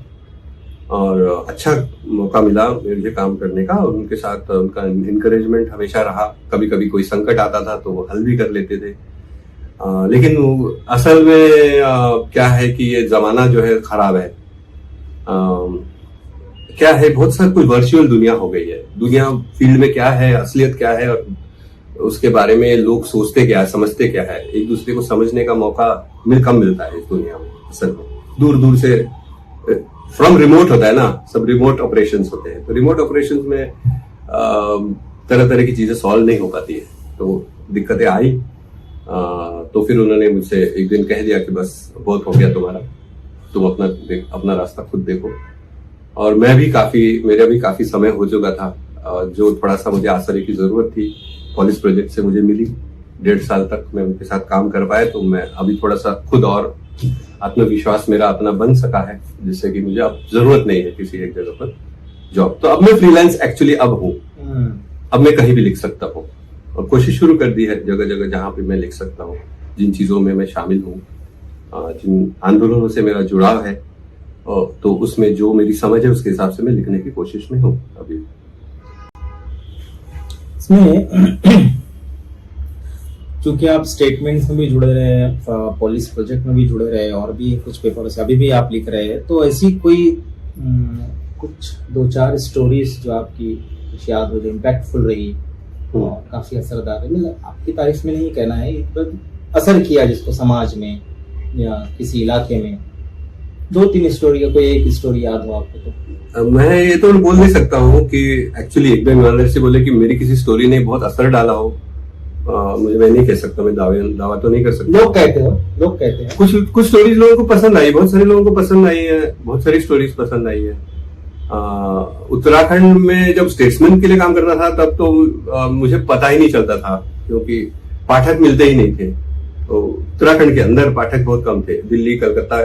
और अच्छा मौका मिला मुझे काम करने का। और उनके साथ उनका इनकरेजमेंट हमेशा रहा। कभी कभी कोई संकट आता था तो वो हल भी कर लेते थे। लेकिन असल में क्या है कि ये जमाना जो है खराब है। क्या है, बहुत सारी कोई वर्चुअल दुनिया हो गई है। दुनिया फील्ड में क्या है, असलियत क्या है और उसके बारे में लोग सोचते क्या है, समझते क्या है, एक दूसरे को समझने का मौका कम मिलता है इस दुनिया में। असल में दूर दूर से फ्रॉम रिमोट होता है ना, सब रिमोट ऑपरेशंस होते हैं। तो रिमोट ऑपरेशंस में तरह तरह की चीजें सॉल्व नहीं हो पाती है, तो दिक्कतें आई। तो फिर उन्होंने मुझसे एक दिन कह दिया कि बस बहुत हो गया तुम्हारा, तुम अपना रास्ता खुद देखो। और मेरा भी काफी समय हो चुका था। जो थोड़ा सा मुझे आश्रय की जरूरत थी पॉलिस प्रोजेक्ट से मुझे मिली। 1.5 साल तक मैं उनके साथ काम कर पाया, तो मैं अभी थोड़ा सा खुद और आत्मविश्वास मेरा अपना बन सका है, जिससे कि मुझे अब जरूरत नहीं है किसी एक जगह पर जॉब। तो अब मैं फ्रीलांस एक्चुअली अब हूँ। अब मैं कहीं भी लिख सकता हूँ और कोशिश शुरू कर दी है जगह जगह जहां पे मैं लिख सकता हूँ। जिन चीजों में मैं शामिल हूँ, जिन आंदोलनों से मेरा जुड़ाव है, तो उसमें जो मेरी समझ है उसके हिसाब से मैं लिखने की कोशिश में हूँ अभी। इसमें चूंकि आप स्टेटमेंट्स में भी जुड़े रहे, पुलिस प्रोजेक्ट में भी जुड़े रहे और भी कुछ पेपर से अभी भी आप लिख रहे हैं, तो ऐसी कोई कुछ 2-4 स्टोरीज जो आपकी कुछ याद हो, जो इम्पैक्टफुल रही और काफी असरदार है, मतलब आपकी तारीफ में नहीं कहना है, असर किया जिसको समाज में या किसी इलाके में, 2-3 स्टोरी का कोई एक स्टोरी याद हो आपको? तो मैं ये तो बोल नहीं सकता हूँ कि एक्चुअली एक बार से बोले कि मेरी किसी स्टोरी ने बहुत असर डाला हो। मैं नहीं कह सकता, मैं दावा तो नहीं कर सकता। लोग कहते हैं कुछ स्टोरीज लोगों को पसंद आई, बहुत सारे लोगों को पसंद आई है, बहुत सारी स्टोरीज पसंद आई है। उत्तराखंड में जब स्टेट्समैन के लिए काम करना था तब तो मुझे पता ही नहीं चलता था, क्योंकि पाठक मिलते ही नहीं थे। तो उत्तराखंड के अंदर पाठक बहुत कम थे। दिल्ली, कलकत्ता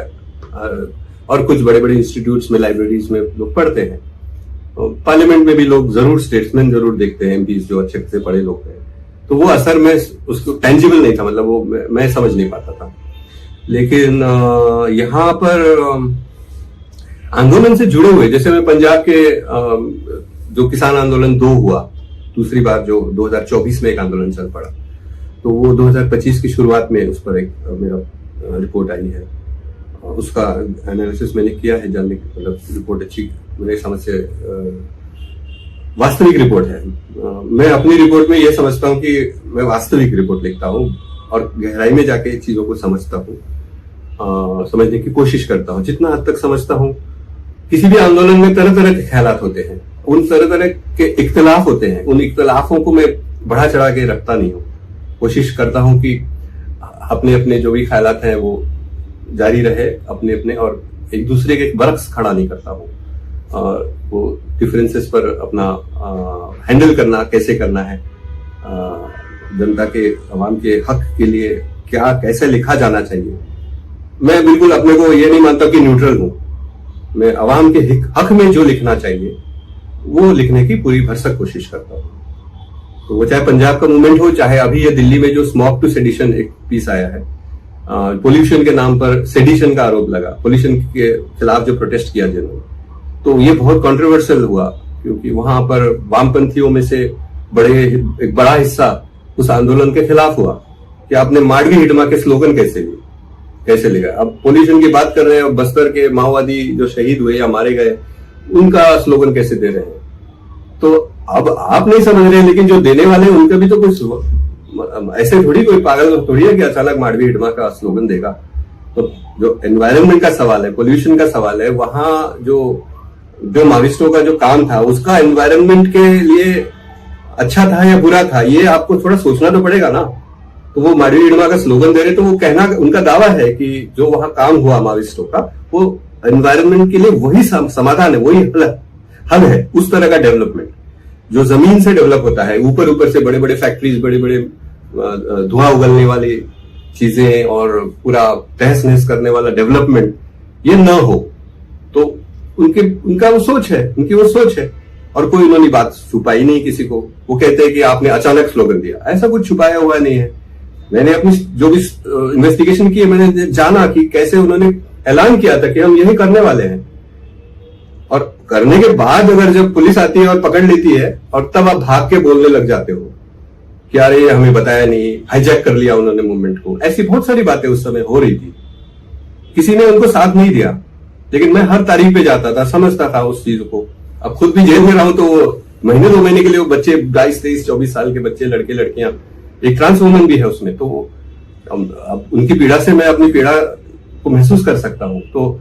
और कुछ बड़े बड़े इंस्टीट्यूट्स में, लाइब्रेरीज में लोग पढ़ते हैं। पार्लियामेंट में भी लोग जरूर स्टेट्समैन जरूर देखते हैं, एमपीज जो अच्छे से पढ़े लोग हैं। तो वो असर में उसको टेंजिबल नहीं था, मतलब वो मैं समझ नहीं पाता था। लेकिन यहाँ पर आंदोलन से जुड़े हुए, जैसे मैं पंजाब के जो किसान आंदोलन 2 हुआ, दूसरी बार जो 2024 में एक आंदोलन चल पड़ा, तो वो 2025 की शुरुआत में उस पर एक मेरा रिपोर्ट आई है। उसका एनालिसिस मैंने किया है, जानने की मतलब रिपोर्ट अच्छी मेरे समझ से वास्तविक रिपोर्ट है। मैं अपनी रिपोर्ट में ये समझता हूँ कि मैं वास्तविक रिपोर्ट लिखता हूँ और गहराई में जाके चीजों को समझता हूँ, समझने की कोशिश करता हूँ जितना हद तक समझता हूँ। किसी भी आंदोलन में तरह तरह के ख्यालात होते हैं, उन तरह तरह के इख्तिलाफ होते हैं। उन इख्तिलाफों को मैं बढ़ा चढ़ा के रखता नहीं हूँ। कोशिश करता हूँ कि अपने अपने जो भी ख्यालात हैं वो जारी रहे अपने अपने, और एक दूसरे के बरक्स खड़ा नहीं करता हूँ। और वो डिफरेंसेस पर अपना हैंडल करना कैसे करना है, जनता के, अवाम के हक के लिए क्या कैसे लिखा जाना चाहिए। मैं बिल्कुल अपने को ये नहीं मानता कि न्यूट्रल हूं। मैं अवाम के हक में जो लिखना चाहिए वो लिखने की पूरी भरसक कोशिश करता हूँ। तो वो चाहे पंजाब का मूवमेंट हो, चाहे अभी ये दिल्ली में जो स्मॉक टू सेडिशन एक पीस आया है, पोल्यूशन के नाम पर सेडिशन का आरोप लगा, पोल्यूशन के खिलाफ जो प्रोटेस्ट किया जिन्होंने, तो ये बहुत कंट्रोवर्शियल हुआ, क्योंकि वहां पर वामपंथियों में से एक बड़ा हिस्सा उस आंदोलन के खिलाफ हुआ कि आपने माडवी हिडमा के स्लोगन कैसे लिए। कैसे लिखा है। अब पोल्यूशन की बात कर रहे हैं, बस्तर के माओवादी जो शहीद हुए या मारे गए, उनका स्लोगन कैसे दे रहे हैं। तो अब आप नहीं समझ रहे, लेकिन जो देने वाले हैं उनका भी तो कुछ, ऐसे थोड़ी कोई पागल थोड़ी है कि अचानक मांडवी हिडमा का स्लोगन देगा। तो जो एनवायरनमेंट का सवाल है, पोल्यूशन का सवाल है, वहां जो माविस्टों का जो काम था उसका एनवायरनमेंट के लिए अच्छा था या बुरा था, ये आपको थोड़ा सोचना तो पड़ेगा ना। तो वो मांडवी हिडमा का स्लोगन दे रहे, तो वो कहना, उनका दावा है कि जो वहां काम हुआ माविस्टों का, वो एनवायरनमेंट के लिए वही समाधान है, वही हल है। उस तरह का डेवलपमेंट जो जमीन से डेवलप होता है, ऊपर से बड़े बड़े फैक्ट्रीज, बड़े बड़े धुआं उगलने वाली चीजें और पूरा तहस नहस करने वाला डेवलपमेंट, ये न हो। तो उनका वो सोच है, उनकी वो सोच है। और कोई उन्होंने बात छुपाई नहीं किसी को। वो कहते हैं कि आपने अचानक स्लोगन दिया, ऐसा कुछ छुपाया हुआ नहीं है। मैंने अपनी जो भी इन्वेस्टिगेशन की, मैंने जाना कि कैसे उन्होंने ऐलान किया था कि हम यही करने वाले हैं, और करने के बाद अगर जब पुलिस आती है और पकड़ लेती है, और तब आप भाग के बोलने लग जाते हो कि अरे हमें बताया नहीं, हाईजैक कर लिया उन्होंने मूवमेंट को। ऐसी बहुत सारी बातें उस समय हो रही थी, किसी ने उनको साथ नहीं दिया। लेकिन मैं हर तारीख पे जाता था, समझता था उस चीज को। अब खुद भी जेल में रहा हूं, तो महीने 2 महीने के लिए वो बच्चे 22, 23, 24 साल के बच्चे, लड़के लड़कियां, एक ट्रांस वुमन भी है उसमें, तो अब उनकी पीड़ा से मैं अपनी पीड़ा को महसूस कर सकता हूं। तो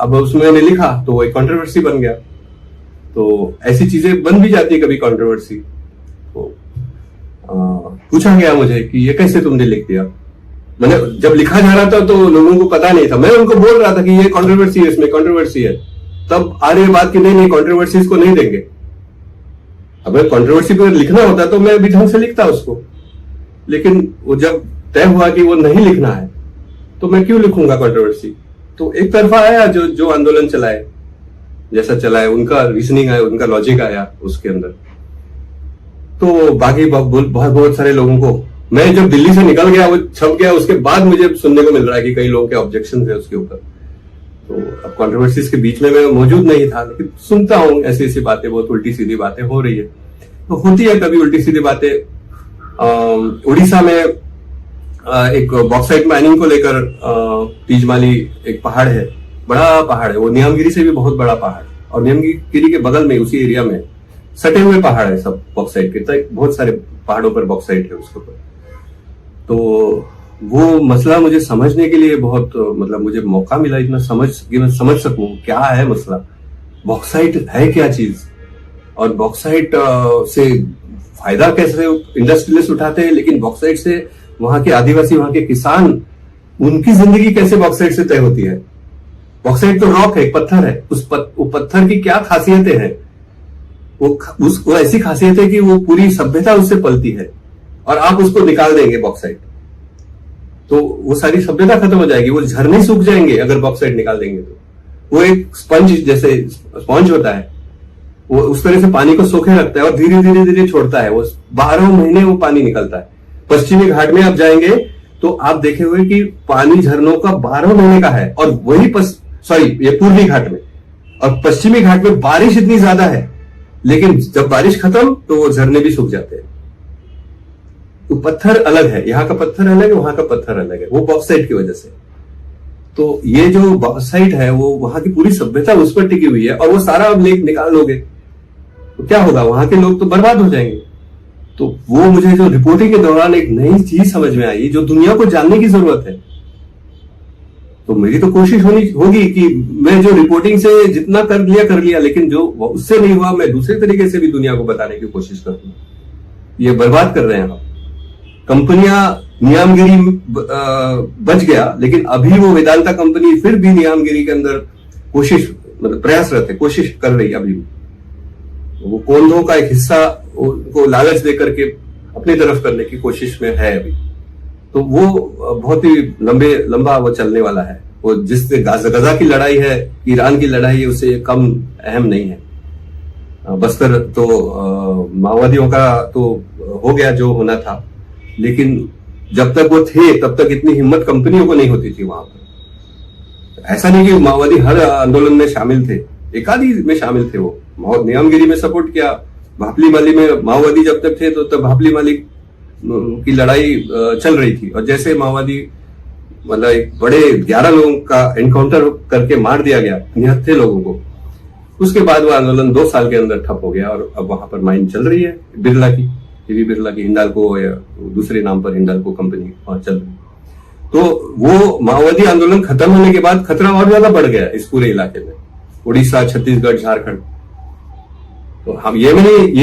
अब उसमें मैंने लिखा तो वो एक कंट्रोवर्सी बन गया। तो ऐसी चीजें बन भी जाती है कभी कंट्रोवर्सी। तो पूछा गया मुझे कि ये कैसे तुमने लिख दिया। मैंने जब लिखा जा रहा था तो लोगों को पता नहीं था, मैं उनको बोल रहा था कि ये कंट्रोवर्सी है, इसमें कंट्रोवर्सी है। तब आ रही बात कि नहीं कंट्रोवर्सीज को नहीं देंगे। अगर कंट्रोवर्सी पर लिखना होता तो मैं भी ढंग से लिखता उसको, लेकिन वो जब तय हुआ कि वो नहीं लिखना है तो मैं क्यों लिखूंगा कंट्रोवर्सी। तो एक तरफा आया जो आंदोलन चलाए, जैसा चलाए, उनका रीजनिंग आया, उनका लॉजिक आया उसके अंदर। तो बाकी बहुत सारे लोगों को, मैं जब दिल्ली से निकल गया, वो छप गया, उसके बाद मुझे सुनने को मिल रहा है कि कई लोगों के ऑब्जेक्शन है उसके ऊपर। तो अब कंट्रोवर्सीज के बीच में मैं मौजूद नहीं था, लेकिन सुनता हूं ऐसी ऐसी बातें, बहुत उल्टी सीधी बातें हो रही है। तो होती है कभी उल्टी सीधी बातें। उड़ीसा में एक बॉक्साइट माइनिंग को लेकर तीजमाली एक पहाड़ है, बड़ा पहाड़ है, वो नियामगिरी से भी बहुत बड़ा पहाड़, और नियामगिरी के बगल में उसी एरिया में सटे हुए पहाड़ है सब बॉक्साइट के। तो बहुत सारे पहाड़ों पर बॉक्साइट है उसके ऊपर। तो वो मसला मुझे समझने के लिए बहुत, मतलब मुझे मौका मिला इतना समझ सकूं क्या है मसला, बॉक्साइट है क्या चीज, और बॉक्साइट से फायदा कैसे इंडस्ट्रियलिस्ट उठाते हैं, लेकिन बॉक्साइट से वहां के आदिवासी, वहां के किसान, उनकी जिंदगी कैसे बॉक्साइट से तय होती है। बॉक्साइट तो रॉक है, एक पत्थर है, उस पत्थर की क्या खासियतें हैं। वो ऐसी खासियत है कि वो पूरी सभ्यता उससे पलती है, और आप उसको निकाल देंगे बॉक्साइट तो वो सारी सभ्यता खत्म हो जाएगी, वो झरने सूख जाएंगे अगर बॉक्साइट निकाल देंगे तो। वो एक स्पंज, जैसे स्पंज होता है, वो उस तरह से पानी को सोखे रखता है और धीरे धीरे धीरे छोड़ता है, वो 12 महीने वो पानी निकलता है। पश्चिमी घाट में आप जाएंगे तो आप देखेंगे कि पानी झरनों का 12 महीने का है, और वही ये पूर्वी घाट में, और पश्चिमी घाट में बारिश इतनी ज्यादा है, लेकिन जब बारिश खत्म तो वो झरने भी सूख जाते हैं। तो पत्थर अलग है, यहाँ का पत्थर अलग है, वहां का पत्थर अलग है, वो बॉक्साइट की वजह से। तो ये जो बॉक्साइट है वो वहां की पूरी सभ्यता उस पर टिकी हुई है, और वो सारा अब निकाल लोगे तो क्या होगा, वहां के लोग तो बर्बाद हो जाएंगे। तो वो मुझे जो रिपोर्टिंग के दौरान एक नई चीज समझ में आई, जो दुनिया को जानने की जरूरत है। तो मेरी तो कोशिश होगी कि मैं जो रिपोर्टिंग से जितना कर लिया, लेकिन जो उससे नहीं हुआ मैं दूसरे तरीके से भी दुनिया को बताने की कोशिश करूँ। ये बर्बाद कर रहे हैं आप। कंपनियां, नियामगिरी बच गया, लेकिन अभी वो वेदांता कंपनी फिर भी नियामगिरी के अंदर कोशिश, मतलब प्रयासरत है, कोशिश कर रही है अभी भी। वो कोंधों का एक हिस्सा उनको लालच देकर के अपनी तरफ करने की कोशिश में है अभी। तो वो बहुत ही लंबा वो चलने वाला है। वो जिससे गजा की लड़ाई है, ईरान की लड़ाई है, उससे कम अहम नहीं है। बस्तर तो माओवादियों का तो हो गया जो होना था, लेकिन जब तक वो थे तब तक इतनी हिम्मत कंपनियों को नहीं होती थी वहां पर। ऐसा नहीं कि माओवादी हर आंदोलन में शामिल थे, एक आधी में शामिल थे। वो नियामगिरी में सपोर्ट किया, भापली माली में माओवादी जब तक थे तो तब भापली माली की लड़ाई चल रही थी, और जैसे माओवादी मतलब एक बड़े 11 लोगों का एनकाउंटर करके मार दिया गया, निहत्थे लोगों को। उसके बाद वो आंदोलन 2 साल के अंदर ठप हो गया और अब वहां पर माइन चल रही है बिरला की, टीवी बिरला की, हिंडाल्को या दूसरे नाम पर हिंडाल्को कंपनी वहां चल रही। तो वो माओवादी आंदोलन खत्म होने के बाद खतरा और ज्यादा बढ़ गया इस पूरे इलाके में, उड़ीसा, छत्तीसगढ़, झारखंड। तो हम ये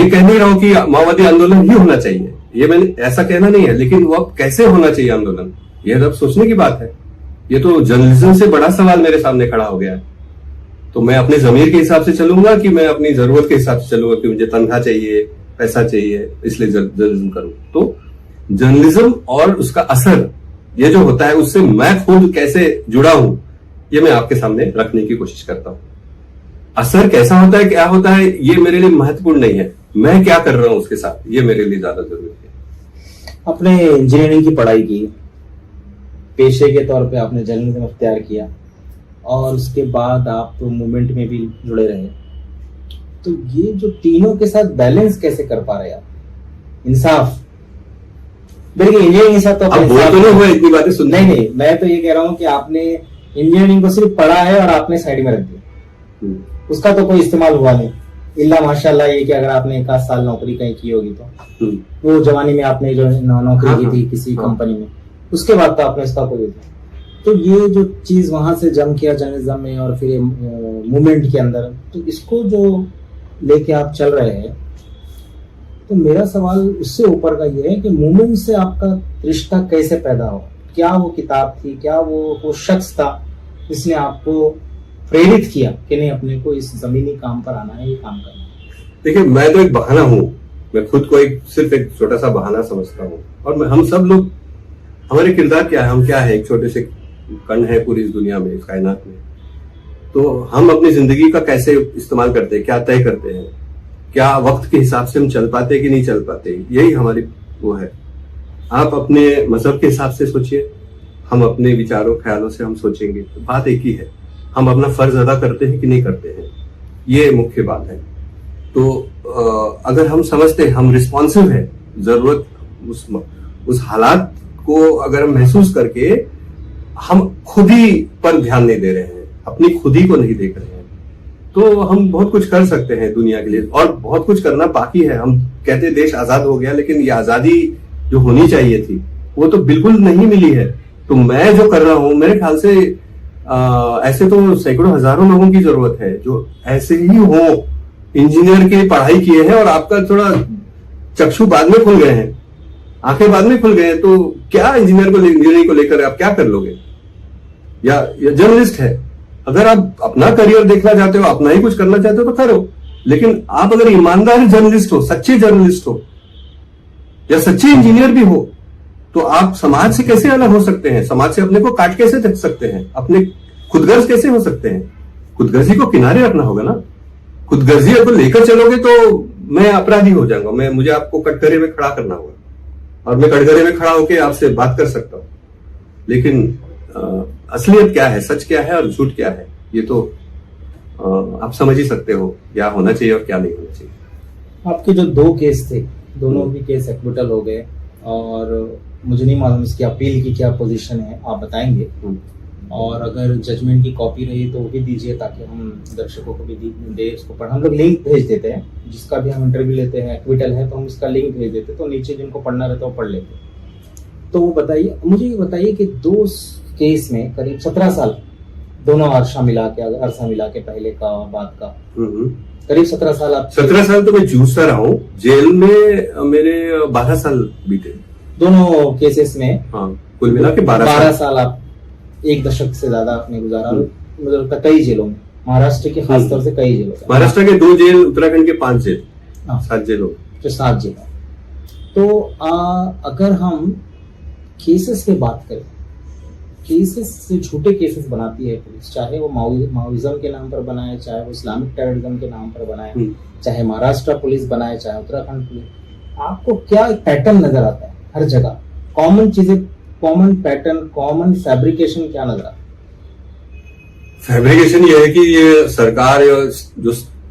कह नहीं रहा हूं कि माओवादी आंदोलन ही होना चाहिए, ये मैंने ऐसा कहना नहीं है, लेकिन वो अब कैसे होना चाहिए आंदोलन, यह अब सोचने की बात है। ये तो जर्नलिज्म से बड़ा सवाल मेरे सामने खड़ा हो गया है। तो मैं अपने जमीर के हिसाब से चलूंगा कि मैं अपनी जरूरत के हिसाब से चलूंगा कि मुझे तनख्वाह चाहिए, पैसा चाहिए, इसलिए जर्नलिज्म करूं। तो जर्नलिज्म और उसका असर ये जो होता है उससे मैं खुद कैसे जुड़ा हूं, ये मैं आपके सामने रखने की कोशिश करता हूं। असर कैसा होता है, क्या होता है, ये मेरे लिए महत्वपूर्ण नहीं है, मैं क्या कर रहा हूं उसके साथ, ये मेरे लिए ज्यादा जरूरी है। आपने इंजीनियरिंग की पढ़ाई की, पेशे के तौर पे आपने जर्नलिज्म अख्तियार किया और उसके बाद आप मूवमेंट में भी जुड़े रहे। तो ये जो तीनों के साथ बैलेंस कैसे कर पा रहे आप? इंसाफ, देखिए इंजीनियरिंग के साथ तो अब वो तो नहीं हुआ इतनी बातें सुन। नहीं, मैं तो ये कह रहा हूँ कि आपने इंजीनियरिंग को सिर्फ पढ़ा है और आपने साइड में रख दिया, उसका तो कोई इस्तेमाल हुआ नहीं, इल्ला माशाल्लाह ये कि अगर आपने 1 आध साल नौकरी कहीं की होगी तो वो जवानी में आपने जो नौकरी की थी किसी कंपनी में, उसके बाद तो आपने इसका कोई। तो ये जो चीज वहां से जम किया जर्नलिज्म में और फिर मूवमेंट के अंदर, तो इसको जो लेके आप चल रहे हैं, तो मेरा सवाल उससे ऊपर का ये है कि मूवमेंट से आपका रिश्ता कैसे पैदा हो? क्या वो किताब थी, क्या वो शख्स था जिसने आपको प्रेरित किया कि नहीं अपने को इस जमीनी काम पर आना है, ये काम करना है? देखिए, मैं तो एक बहाना हूं, मैं खुद को सिर्फ एक छोटा सा बहाना समझता हूं। और हम सब लोग, हमारे किरदार क्या है, हम क्या है, एक छोटे से कण है पूरी इस दुनिया में, इस कायनात में। तो हम अपनी जिंदगी का कैसे इस्तेमाल करते हैं, क्या तय करते हैं, क्या वक्त के हिसाब से हम चल पाते कि नहीं चल पाते, यही हमारी वो है। आप अपने मजहब के हिसाब से सोचिए, हम अपने विचारों ख्यालों से हम सोचेंगे, तो बात एक ही है, हम अपना फर्ज अदा करते हैं कि नहीं करते हैं, ये मुख्य बात है। तो अगर हम समझते हैं हम रिस्पॉन्सिव है, जरूरत उस हालात को अगर हम महसूस करके हम खुद ही पर ध्यान नहीं दे रहे हैं, अपनी खुद ही को नहीं देख रहे हैं, तो हम बहुत कुछ कर सकते हैं दुनिया के लिए, और बहुत कुछ करना बाकी है। हम कहते हैं देश आजाद हो गया, लेकिन ये आजादी जो होनी चाहिए थी वो तो बिल्कुल नहीं मिली है। तो मैं जो कर रहा हूं, मेरे ख्याल से ऐसे तो सैकड़ों हजारों लोगों की जरूरत है जो ऐसे ही हो, इंजीनियर की पढ़ाई किए हैं और आपका थोड़ा चक्षु बाद में खुल गए हैं, आंखें बाद में खुल गए हैं, तो क्या इंजीनियरिंग को लेकर आप क्या कर लोगे? या जर्नलिस्ट है, अगर आप अपना करियर देखना चाहते हो, अपना ही कुछ करना चाहते हो तो करो, लेकिन आप अगर ईमानदार जर्नलिस्ट हो, सच्चे जर्नलिस्ट हो या सच्चे इंजीनियर भी हो, तो आप समाज से कैसे अलग हो सकते हैं, समाज से अपने को काट कैसे रख सकते हैं, अपने खुदगर्ज कैसे हो सकते हैं? खुदगर्जी को किनारे रखना होगा ना। खुदगर्जी अगर लेकर चलोगे तो मैं अपराधी हो जाऊंगा, मुझे आपको कटघरे में खड़ा करना होगा, और मैं कटघरे में खड़ा होकर आपसे बात कर सकता हूं, लेकिन असलियत क्या है, सच क्या है और झूठ क्या है, ये तो आप समझ ही सकते हो, क्या होना चाहिए और क्या नहीं होना चाहिए। आपके जो 2 केस थे, दोनों भी केस एक्विटल हो गए, और मुझे नहीं मालूम इसकी अपील की क्या पोजीशन है, आप बताएंगे। और अगर जजमेंट की कॉपी रही तो वो भी दीजिए, ताकि हम दर्शकों को भी दे उसको पढ़। हम लोग लिंक भेज देते हैं, जिसका भी हम इंटरव्यू लेते हैं, एक्विटल है तो हम इसका लिंक भेज देते, तो नीचे जिनको पढ़ना रहता है वो पढ़ लेते। तो वो बताइए, मुझे ये बताइए कि 2 केस में करीब 17 साल, दोनों अरसा मिला के पहले का बाद का, करीब 17 साल। आप 17 साल तो मैं जूझता रहा हूँ, जेल में मेरे 12 साल बीते दोनों केसेस में। हाँ, कुल मिला के 12 साल आप, 1 दशक से ज्यादा आपने गुजारा, मतलब कई जेलों में, महाराष्ट्र के खासतौर से कई जेलों में। महाराष्ट्र के 2 जेल, उत्तराखंड के 5 जेल, 7 जेलों, जो 7 जेल। तो अगर हम केसेस की बात करें, केसेस से झूठे केसेस बनाती है पुलिस, चाहे वो माओइज्म के नाम पर बनाए, चाहे वो इस्लामिक टेररिज्म के नाम पर बनाए, चाहे महाराष्ट्र पुलिस बनाए, चाहे उत्तराखंड पुलिस, आपको क्या एक पैटर्न नजर आता है हर जगह? कॉमन चीजें, कॉमन पैटर्न, कॉमन फैब्रिकेशन क्या नजर आता है? फैब्रिकेशन ये है कि ये सरकार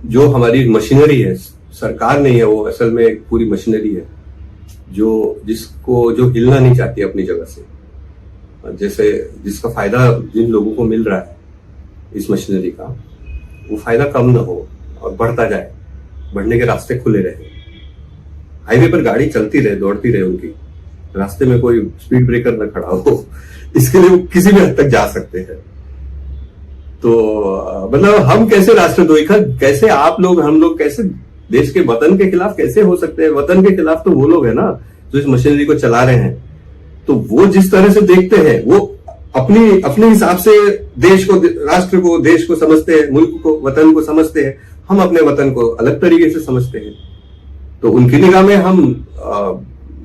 जो हमारी मशीनरी है, सरकार नहीं है वो, असल में एक पूरी मशीनरी है जो हिलना नहीं चाहती अपनी जगह से। जैसे जिसका फायदा जिन लोगों को मिल रहा है इस मशीनरी का, वो फायदा कम ना हो और बढ़ता जाए, बढ़ने के रास्ते खुले रहे, हाईवे पर गाड़ी चलती रहे, दौड़ती रहे, उनकी रास्ते में कोई स्पीड ब्रेकर न खड़ा हो, इसके लिए वो किसी भी हद तक जा सकते हैं। तो मतलब हम कैसे राष्ट्रद्रोही, कैसे आप लोग, हम लोग कैसे देश के वतन के खिलाफ कैसे हो सकते हैं? वतन के खिलाफ तो वो लोग है ना जो इस मशीनरी को चला रहे हैं। तो वो जिस तरह से देखते हैं, वो अपने हिसाब से देश को, राष्ट्र को, देश को समझते हैं, मुल्क को, वतन को समझते हैं। हम अपने वतन को अलग तरीके से समझते हैं। तो उनकी निगाह में हम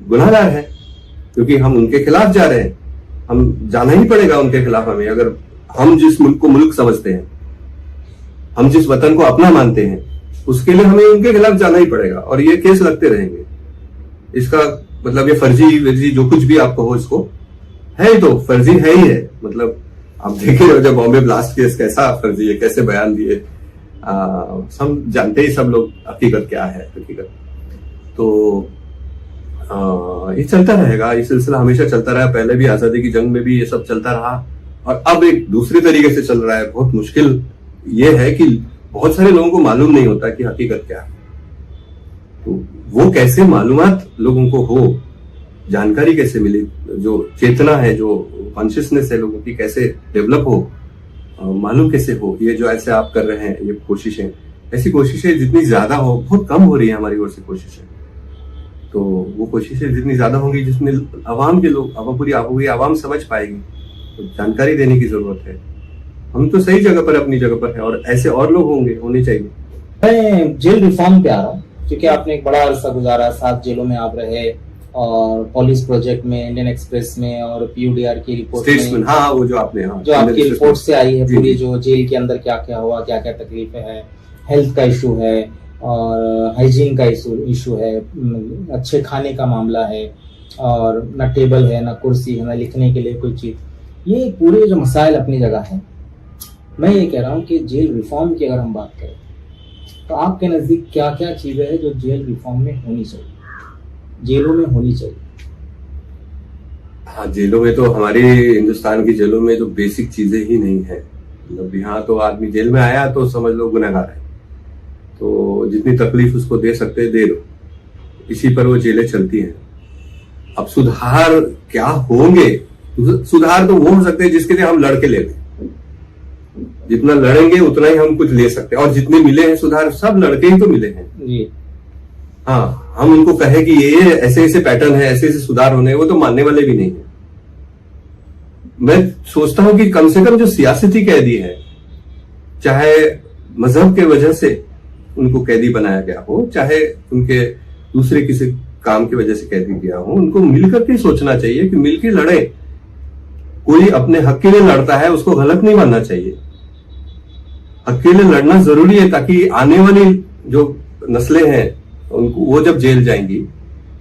गुनाहगार हैं, क्योंकि हम उनके खिलाफ जा रहे हैं। हम जाना ही पड़ेगा उनके खिलाफ हमें। अगर हम जिस मुल्क को मुल्क समझते हैं, हम जिस वतन को अपना मानते हैं, उसके लिए हमें उनके खिलाफ जाना ही पड़ेगा और ये केस लगते रहेंगे। इसका मतलब ये फर्जी जो कुछ भी आप कहो, इसको है ही तो फर्जी है ही है। मतलब आप देखे जब बॉम्बे ब्लास्ट केस कैसा फर्जी है, कैसे बयान दिए, हम जानते ही सब लोग हकीकत क्या है हकीकत। तो ये चलता रहेगा, ये सिलसिला हमेशा चलता रहा। पहले भी आजादी की जंग में भी ये सब चलता रहा और अब एक दूसरे तरीके से चल रहा है। बहुत मुश्किल ये है कि बहुत सारे लोगों को मालूम नहीं होता कि हकीकत क्या है। तो वो कैसे मालूमात लोगों को हो, जानकारी कैसे मिले, जो चेतना है, जो कॉन्शियसनेस है लोगों की, कैसे डेवलप हो, मालूम कैसे हो। ये जो ऐसे आप कर रहे हैं, ये कोशिशें, ऐसी कोशिशें जितनी ज्यादा हो, बहुत कम हो रही है हमारी ओर से कोशिशें। तो वो कोशिशें जितनी ज्यादा होंगी, जिसमें आवाम के लोग, पूरी आवाम समझ पाएगी, तो जानकारी देने की जरूरत है। हम तो सही जगह पर, अपनी जगह पर है और ऐसे और लोग होने चाहिए। मैं जेल रिफॉर्म पे आ रहा हूँ, क्योंकि आपने एक बड़ा अरसा गुजारा, 7 जेलों में आप रहे और पॉलिस प्रोजेक्ट में, इंडियन एक्सप्रेस में और PUDR की रिपोर्ट में, हाँ, वो जो आपने, जो आपकी रिपोर्ट से आई है पूरी, जो जेल के अंदर क्या क्या हुआ, क्या क्या तकलीफें हैं, हेल्थ का इशू है और हाइजीन का इशू है, अच्छे खाने का मामला है और न टेबल है, न कुर्सी है, न लिखने के लिए कोई चीज। ये पूरे जो मसाइल अपनी जगह है। मैं ये कह रहा हूँ कि जेल रिफॉर्म की अगर हम बात करें तो आपके नजदीक क्या क्या चीजें हैं जो जेल रिफॉर्म में होनी चाहिए, जेलों में होनी चाहिए? हाँ, जेलों में तो, हमारी हिंदुस्तान की जेलों में तो बेसिक चीजें ही नहीं है। मतलब यहाँ तो आदमी जेल में आया तो समझ लो गुनहगार है, तो जितनी तकलीफ उसको दे सकते दे दो, इसी पर वो जेलें चलती हैं। अब सुधार क्या होंगे? सुधार तो वो हो सकते हैं जिसके लिए हम लड़के ले लें। जितना लड़ेंगे उतना ही हम कुछ ले सकते हैं, और जितने मिले हैं सुधार, सब लड़के ही तो मिले हैं जी। हाँ, हम उनको कहे कि ये ऐसे ऐसे पैटर्न है, ऐसे ऐसे सुधार होने, वो तो मानने वाले भी नहीं है। मैं सोचता हूं कि कम से कम जो सियासती कैदी है, चाहे मजहब के वजह से उनको कैदी बनाया गया हो, चाहे उनके दूसरे किसी काम की वजह से कैदी किया हो, उनको मिलकर के सोचना चाहिए कि मिलकर लड़े। कोई अपने हक के लिए लड़ता है, उसको गलत नहीं मानना चाहिए। हक के लिए लड़ना जरूरी है, ताकि आने वाली जो नस्लें हैं उनको, वो जब जेल जाएंगी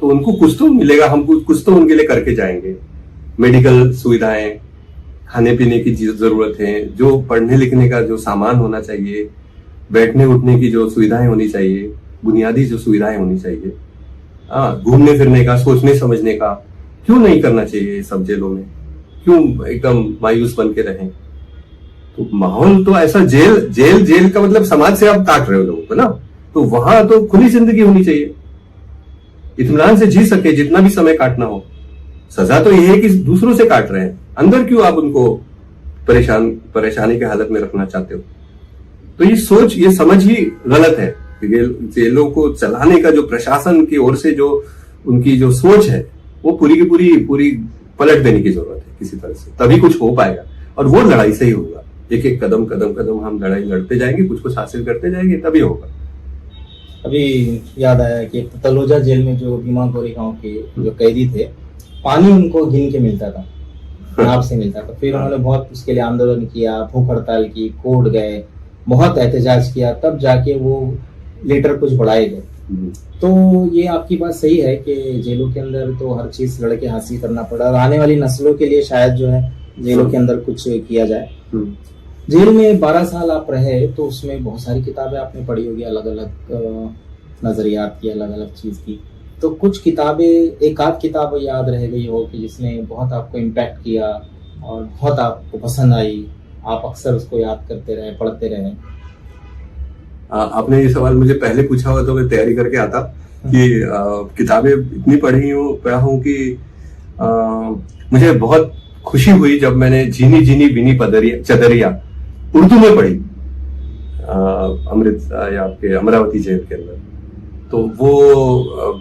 तो उनको कुछ तो मिलेगा, हम कुछ तो उनके लिए करके जाएंगे। मेडिकल सुविधाएं, खाने पीने की जरूरत है, जो पढ़ने लिखने का जो सामान होना चाहिए, बैठने उठने की जो सुविधाएं होनी चाहिए, बुनियादी जो सुविधाएं होनी चाहिए, घूमने फिरने का, सोचने समझने का, क्यों नहीं करना चाहिए सब जेलों में? क्यों एकदम मायूस बन के रहें? तो माहौल तो ऐसा, जेल का मतलब समाज से आप काट रहे हो लोगों को ना, तो वहां तो खुली जिंदगी होनी चाहिए, इत्मीनान से जी सके जितना भी समय काटना हो। सजा तो यह है कि दूसरों से काट रहे हैं, अंदर क्यों आप उनको परेशानी के हालत में रखना चाहते हो? तो ये सोच, ये समझ ही गलत है। जेलों को चलाने का जो प्रशासन की ओर से जो उनकी जो सोच है, वो पूरी की पूरी पलट देने की जरूरत है किसी तरह से, तभी कुछ हो पाएगा। और वो लड़ाई से ही होगा, एक एक कदम हम लड़ाई लड़ते जाएंगे, कुछ हासिल करते जाएंगे, तभी होगा। अभी याद आया कि तलोजा जेल में जो भीमा गोरेगांव के जो कैदी थे, पानी उनको गिन के मिलता था, नाप से मिलता था। फिर उन्होंने बहुत उसके लिए आंदोलन किया, भूख हड़ताल की, कोर्ट गए, बहुत एहतजाज किया, तब जाके वो लीटर कुछ बढ़ाए गए। तो ये आपकी बात सही है कि जेलों के अंदर तो हर चीज लड़के हासिल करना पड़ा, और आने वाली नस्लों के लिए शायद जो है जेलों के अंदर कुछ किया जाए। जेल में 12 साल आप रहे, तो उसमें बहुत सारी किताबें आपने पढ़ी होगी, अलग अलग नजरियात की, अलग अलग चीज की। तो कुछ किताबें, एक आध किताब याद रह गई हो कि जिसने बहुत आपको इम्पैक्ट किया, और बहुत आपको पसंद आई, आप अक्सर उसको याद करते रहे, पढ़ते रहे? आपने ये सवाल मुझे पहले पूछा हुआ तो मैं तैयारी करके आता कि किताबें इतनी पढ़ा हूँ कि मुझे बहुत खुशी हुई जब मैंने झीनी झीनी बिनी चदरिया उर्दू में पढ़ी आपके अमरावती जेल के अंदर। तो वो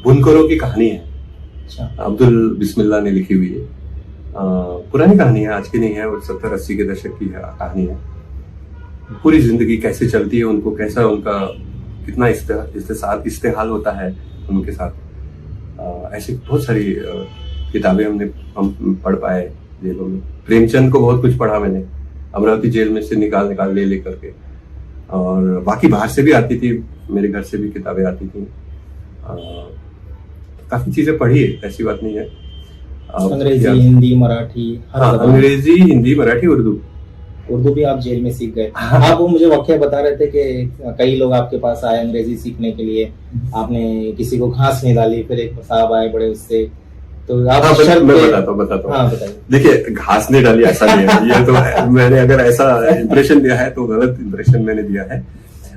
बुनकरों की कहानी है। अच्छा। अब्दुल बिस्मिल्लाह ने लिखी हुई है। पुरानी कहानी है, आज की नहीं है, वो 70-80 के दशक की कहानी है। पूरी जिंदगी कैसे चलती है उनको, कैसा उनका कितना इस्तेहाल होता है उनके साथ। ऐसी बहुत सारी किताबें हम पढ़ पाए जेलों में। प्रेमचंद को बहुत कुछ पढ़ा मैंने अमरावती जेल में से निकाल ले करके। और बाकी बाहर से भी आती थी, मेरे घर से भी किताबें आती थी। काफी चीजें पढ़ी है, ऐसी बात नहीं है। अंग्रेजी, हिंदी, मराठी, हाँ, अंग्रेजी, हिंदी, मराठी, उर्दू भी आप जेल में सीख गए। आप वो मुझे वाकया बता रहे थे कि कई लोग आपके पास आए अंग्रेजी सीखने के लिए, आपने किसी को घास नहीं डाली, फिर एक साहब आए बड़े उससे, तो आप मैं बताता हूँ। हाँ, बताइए। देखिए, घास नहीं डाली ऐसा नहीं है, ये तो मैंने अगर ऐसा इंप्रेशन दिया है तो गलत इंप्रेशन मैंने दिया है।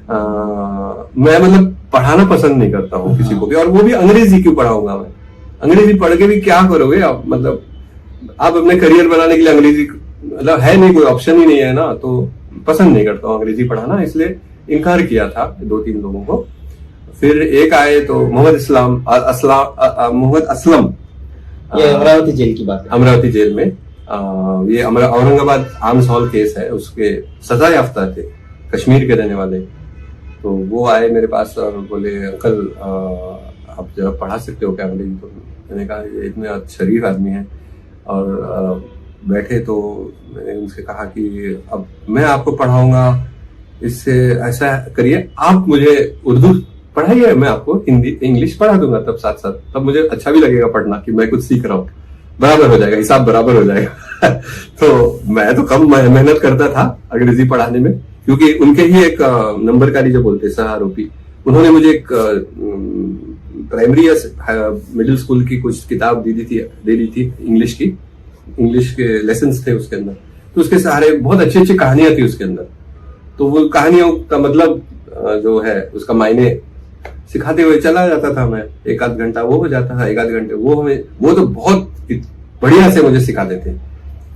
मैं मतलब पढ़ाना पसंद नहीं करता हूँ किसी को भी, और वो भी अंग्रेजी क्यों पढ़ाऊंगा मैं? अंग्रेजी पढ़ के भी क्या करोगे आप? मतलब आप अपने करियर बनाने के लिए अंग्रेजी मतलब है नहीं, कोई ऑप्शन ही नहीं है ना, तो पसंद नहीं करता हूँ अंग्रेजी पढ़ाना, इसलिए इनकार किया था 2-3 लोगों को। फिर एक आए तो मोहम्मद असलम, ये अमरावती जेल की बात है। अमरावती जेल में ये औरंगाबाद आर्म्स हॉल केस है, उसके सजा याफ्ता थे, कश्मीर के रहने वाले। तो वो आए मेरे पास और बोले, अंकल आप जरा पढ़ा सकते हो क्या अंग्रेजी? तो मैंने कहा ये इतने शरीफ आदमी है। और बैठे तो मैंने उनसे कहा कि अब मैं आपको पढ़ाऊंगा, इससे ऐसा करिए, आप मुझे उर्दू पढ़ाइए, मैं आपको हिंदी इंग्लिश पढ़ा दूंगा तब साथ साथ, तब मुझे अच्छा भी लगेगा पढ़ना कि मैं कुछ सीख रहा हूँ, बराबर हो जाएगा, हिसाब बराबर हो जाएगा। तो मैं तो कम मेहनत करता था अंग्रेजी पढ़ाने में, क्योंकि उनके ही एक नंबरकारी जो बोलते सह आरोपी, उन्होंने मुझे एक प्राइमरी या मिडिल स्कूल की कुछ किताब दे दी थी इंग्लिश के लेसन्स थे उसके अंदर। तो उसके सहारे बहुत अच्छी अच्छी कहानियां थी उसके अंदर। तो वो कहानियों का मतलब जो है उसका मायने सिखाते हुए चला जाता था मैं। 1-8 घंटा वो हो जाता था, 1-8 घंटे वो तो बहुत बढ़िया से मुझे सिखाते थे।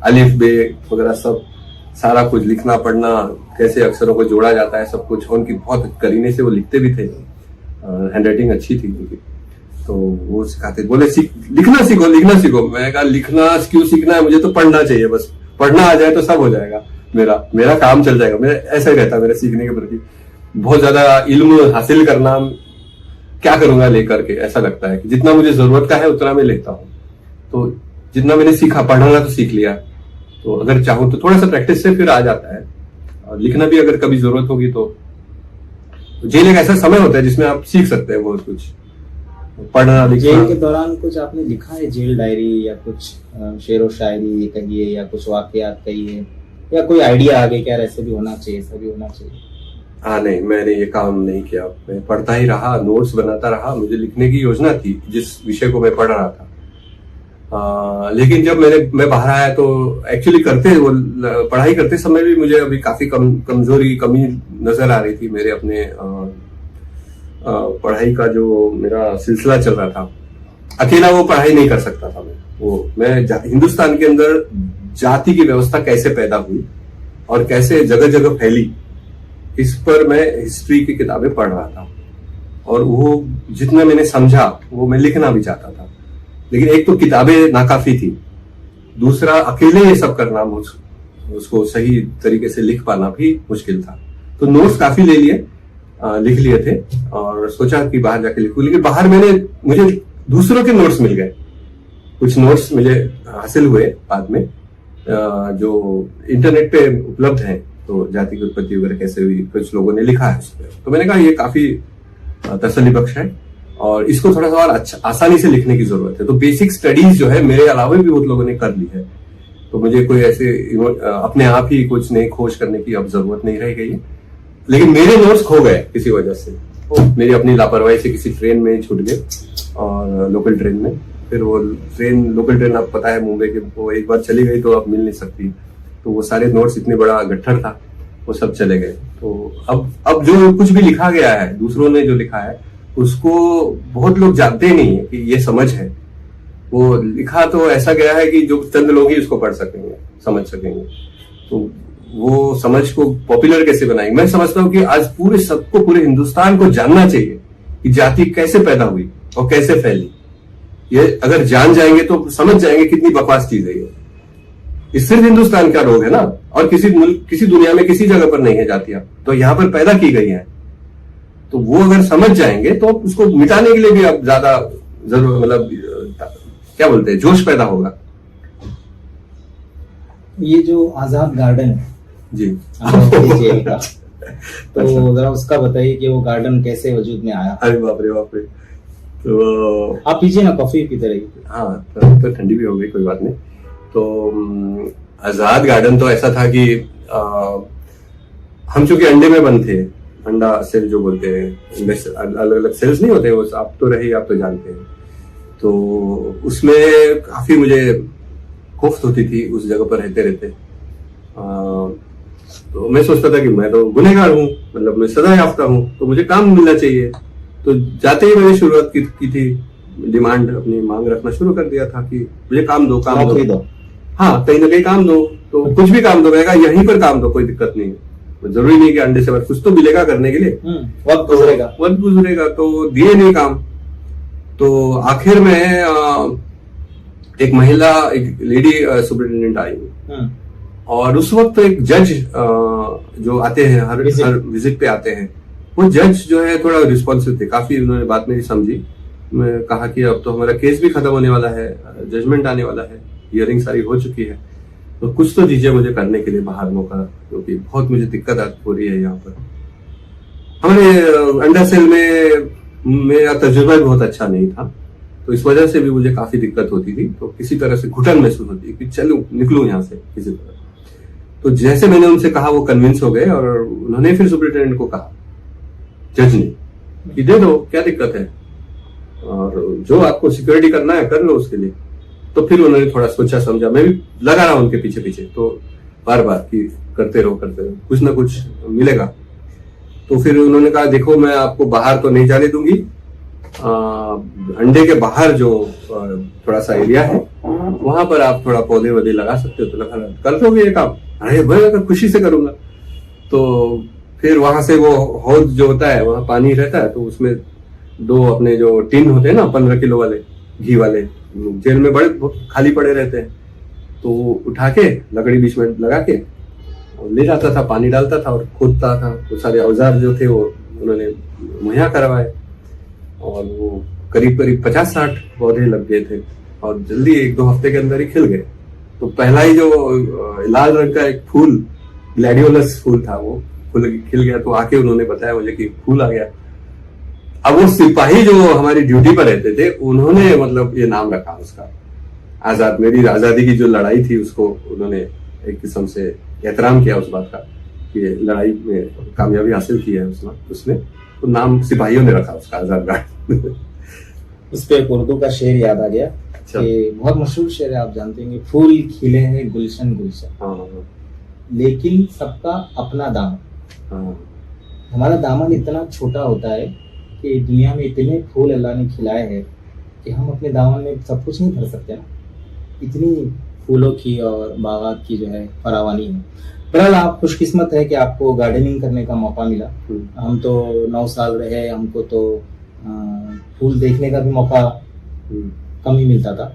अलिफ बे वगैरह सब सारा कुछ, लिखना पढ़ना, कैसे अक्षरों को जोड़ा जाता है, सब कुछ उनकी बहुत करीने से वो लिखते भी थे। हैंडराइटिंग अच्छी थी उनकी। तो वो सिखाते, बोले लिखना सीखो। मैंने कहा लिखना क्यों सीखना है, मुझे तो पढ़ना चाहिए, बस पढ़ना आ जाए तो सब हो जाएगा, मेरा काम चल जाएगा। मेरा ऐसा ही रहता है मेरे सीखने के प्रति। बहुत ज्यादा इल्म हासिल करना क्या करूंगा लेकर के, ऐसा लगता है कि जितना मुझे जरूरत का है उतना मैं लेता हूँ। तो जितना मैंने सीखा, पढ़ना तो सीख लिया, तो अगर चाहूं तो थोड़ा सा प्रैक्टिस से फिर आ जाता है। और लिखना भी अगर कभी जरूरत होगी तो जेल एक ऐसा समय होता है जिसमें आप सीख सकते हैं बहुत कुछ, पढ़ना लिखना। जेल के दौरान कुछ आपने लिखा है, जेल डायरी या कुछ शेरो शायरी कहिए, या कुछ वाकयात कहिए, या कोई आइडिया आगे क्या ऐसे भी होना चाहिए, ऐसा भी होना चाहिए? हाँ, नहीं, मैंने ये काम नहीं किया। मैं पढ़ता ही रहा, नोट्स बनाता रहा। मुझे लिखने की योजना थी जिस विषय को मैं पढ़ रहा था। लेकिन जब मैं बाहर आया तो एक्चुअली पढ़ाई करते समय भी मुझे अभी काफी कमी नजर आ रही थी। मेरे अपने पढ़ाई का जो मेरा सिलसिला चल रहा था, अकेला वो पढ़ाई नहीं कर सकता था मैं हिंदुस्तान के अंदर जाति की व्यवस्था कैसे पैदा हुई और कैसे जगह जगह फैली, इस पर मैं हिस्ट्री की किताबें पढ़ रहा था। और वो जितना मैंने समझा वो मैं लिखना भी चाहता था, लेकिन एक तो किताबें नाकाफी थी, दूसरा अकेले ये सब करना, उसको सही तरीके से लिख पाना भी मुश्किल था। तो नोट्स काफी लिख लिए थे और सोचा कि बाहर जाके लिखूं, लेकिन बाहर मुझे दूसरों के नोट्स मिल गए। कुछ नोट्स मुझे हासिल हुए बाद में, जो इंटरनेट पे उपलब्ध हैं। तो जाति की उत्पत्ति वगैरह कैसे हुई, कुछ लोगों ने लिखा है उस पर। तो मैंने कहा ये काफी तसल्ली बख्श है और इसको थोड़ा सा और आसानी से लिखने की जरूरत है। तो बेसिक स्टडीज जो है मेरे अलावा भी बहुत लोगों ने कर ली है, तो मुझे कोई ऐसे अपने आप ही कुछ नई खोज करने की अब जरूरत नहीं रह गई है। लेकिन मेरे नोट्स खो गए किसी वजह से, मेरी अपनी लापरवाही से किसी ट्रेन में छूट गए, और लोकल ट्रेन में। फिर वो ट्रेन, लोकल ट्रेन, आपको पता है मुंबई की, वो एक बार चली गई तो अब मिल नहीं सकती। तो वो सारे नोट्स, इतने बड़ा गट्ठर था, वो सब चले गए। तो अब जो कुछ भी लिखा गया है, दूसरों ने जो लिखा है, उसको बहुत लोग जानते नहीं है कि ये समझ है। वो लिखा तो ऐसा गया है कि जो चंद लोग ही उसको पढ़ सकेंगे, समझ सकेंगे। तो वो समझ को पॉपुलर कैसे बनाएंगे? मैं समझता हूँ कि आज पूरे सबको, पूरे हिंदुस्तान को जानना चाहिए कि जाति कैसे पैदा हुई और कैसे फैली। ये अगर जान जाएंगे तो समझ जाएंगे कितनी बकवास चीज है ये सिर्फ हिंदुस्तान का रोग है ना, और किसी मुल्क, किसी दुनिया में किसी जगह पर नहीं है जातियां, तो यहाँ पर पैदा की गई है। तो वो अगर समझ जाएंगे तो उसको मिटाने के लिए भी अब ज्यादा जरूर, मतलब क्या बोलते हैं, जोश पैदा होगा। ये जो आजाद गार्डन है जी, जेल का, तो जरा उसका बताइए कि वो गार्डन कैसे वजूद में आया। अरे बाप रे बाप रे। तो आप पीछे ना, कॉफी पीते रहिए। हाँ, तो ठंडी भी हो गई, कोई बात नहीं। तो आजाद गार्डन तो ऐसा था कि हम चूंकि अंडे में बंद थे, अंडा सेल जो बोलते हैं, अलग अलग सेल्स नहीं होते, वो आप तो रहे, आप तो जानते हैं। तो उसमें काफी मुझे खौफ होती थी उस जगह पर रहते रहते। तो मैं सोचता था कि मैं तो गुनहगार हूँ, मतलब मैं सजा याफ्ता हूँ, तो मुझे काम मिलना चाहिए। तो जाते ही मैंने शुरुआत की थी, डिमांड, अपनी मांग रखना शुरू कर दिया था कि मुझे काम दो, काम दो। हाँ, कहीं ना कहीं काम दो, तो कुछ भी काम दो, मैं कहा यहीं पर काम दो, कोई दिक्कत नहीं है, जरूरी नहीं कि अंडे से, कुछ तो मिलेगा करने के लिए, वक्त गुजरेगा। तो दिए नहीं काम। तो आखिर में एक महिला, एक लेडी सुपरिटेंडेंट आई, और उस वक्त एक जज जो आते हैं, हर विजिट पे आते हैं, वो जज जो है थोड़ा रिस्पॉन्सिव थे, काफी उन्होंने बात मेरी समझी। मैं कहा कि अब तो हमारा केस भी खत्म होने वाला है, जजमेंट आने वाला है, हियरिंग सारी हो चुकी है, तो कुछ तो दीजिए मुझे करने के लिए बाहर मौका, क्योंकि बहुत मुझे दिक्कत हो रही है यहाँ पर। हमारे अंडा सेल में मेरा तजुर्बा भी बहुत अच्छा नहीं था, तो इस वजह से भी मुझे काफी दिक्कत होती थी। तो किसी तरह से घुटन महसूस होती कि चलूं, निकलूं यहाँ से किसी तरह। तो जैसे मैंने उनसे कहा, वो कन्विंस हो गए, और उन्होंने फिर सुपरिटेंडेंट को कहा, जज ने, कि दे दो, क्या दिक्कत है, और जो आपको सिक्योरिटी करना है कर लो उसके लिए। तो फिर उन्होंने थोड़ा सोचा समझा, मैं भी लगा रहा उनके पीछे पीछे, तो बार बार कि करते रहो, कुछ ना कुछ मिलेगा। तो फिर उन्होंने कहा, देखो मैं आपको बाहर तो नहीं जाने दूंगी, अंडे के बाहर जो थोड़ा सा एरिया है, वहां पर आप थोड़ा पौधे वौधे लगा सकते हो, तो लगा, कर दोगे ये काम? अरे मैं खुशी से करूंगा। तो फिर वहां से वो हौद जो होता है, वहां पानी रहता है, तो उसमें 2 अपने जो टिन होते हैं ना, 15 किलो वाले, घी वाले, जेल में बड़े खाली पड़े रहते हैं, तो उठा के लकड़ी बीच में लगा के ले जाता था, पानी डालता था और खोदता था। वो सारे औजार जो थे वो उन्होंने मुहैया करवाए, और वो करीब करीब 50-60 पौधे लग गए थे, और जल्दी 1-2 हफ्ते के अंदर ही खिल गए। तो पहला ही जो लाल रंग का एक फूल, ग्लैडियोलस फूल था, वो खिल गया। तो आके उन्होंने बताया मुझे कि फूल आ गया। अब वो सिपाही जो हमारी ड्यूटी पर रहते थे, उन्होंने मतलब ये नाम रखा उसका, आजाद। मेरी आजादी की जो लड़ाई थी उसको उन्होंने एक किस्म से एहतराम किया उस बात का कि लड़ाई में कामयाबी हासिल की है उसने, तो नाम सिपाहियों ने रखा उसका, आजाद गार्ड। उस पे उर्दू का शेर याद आ गया। अच्छा। कि बहुत मशहूर शेर है, आप जानते होंगे, फूल खिले हैं गुलशन गुलशन, हाँ, लेकिन सबका अपना दामन। हाँ। हमारा दामन इतना छोटा होता है कि दुनिया में इतने फूल अल्लाह ने खिलाए हैं कि हम अपने दामन में सब कुछ नहीं भर सकते ना, इतनी फूलों की और बागात की जो है फरावानी है। बहरहाल आप खुशकिस्मत है कि आपको गार्डनिंग करने का मौका मिला। हम तो 9 साल रहे, हमको तो फूल देखने का भी मौका कम ही मिलता था।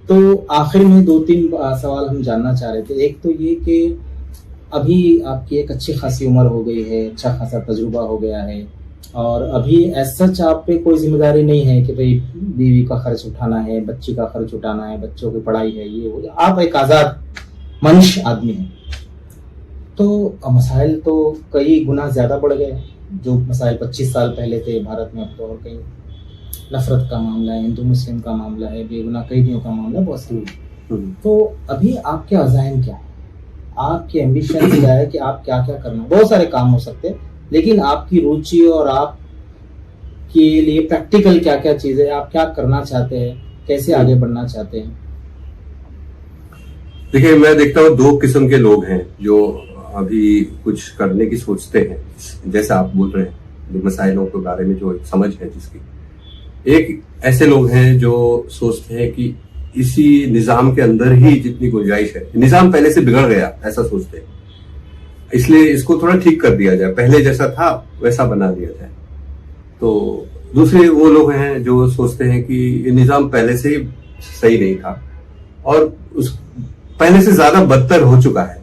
तो आखिर में 2-3 सवाल हम जानना चाह रहे थे। एक तो ये कि अभी आपकी एक अच्छी खासी उम्र हो गई है, अच्छा खासा तजुर्बा हो गया है, और अभी ऐसा सच आप पे कोई जिम्मेदारी नहीं है कि भाई बीवी का खर्च उठाना है, बच्ची का खर्च उठाना है, बच्चों की पढ़ाई है, ये वो। आप एक आज़ाद मनुष्य आदमी हैं, तो मसाइल तो कई गुना ज़्यादा बढ़ गए हैं। जो मसाइल 25 साल पहले थे भारत में, अब तो और कहीं नफरत का मामला है, हिंदू मुस्लिम का मामला है, बेगुनाह कैदियों का मामला, बहुत सारे। तो अभी आपके अज़ाइम क्या है, आपके एम्बिशन क्या है कि आप क्या क्या करना? बहुत सारे काम हो सकते हैं, लेकिन आपकी रुचि और आप के लिए प्रैक्टिकल क्या क्या चीजें, आप क्या करना चाहते हैं, कैसे आगे बढ़ना चाहते हैं? देखिए, मैं देखता हूँ दो किस्म के लोग हैं जो अभी कुछ करने की सोचते हैं, जैसे आप बोल रहे हैं, जो मसाइलों के बारे में जो समझ है जिसकी। एक ऐसे लोग हैं जो सोचते हैं कि इसी निजाम के अंदर ही जितनी गुंजाइश है, निजाम पहले से बिगड़ गया ऐसा सोचते हैं, इसलिए इसको थोड़ा ठीक कर दिया जाए, पहले जैसा था वैसा बना दिया जाए। तो दूसरे वो लोग हैं जो सोचते हैं कि ये निजाम पहले से ही सही नहीं था और उस पहले से ज्यादा बदतर हो चुका है,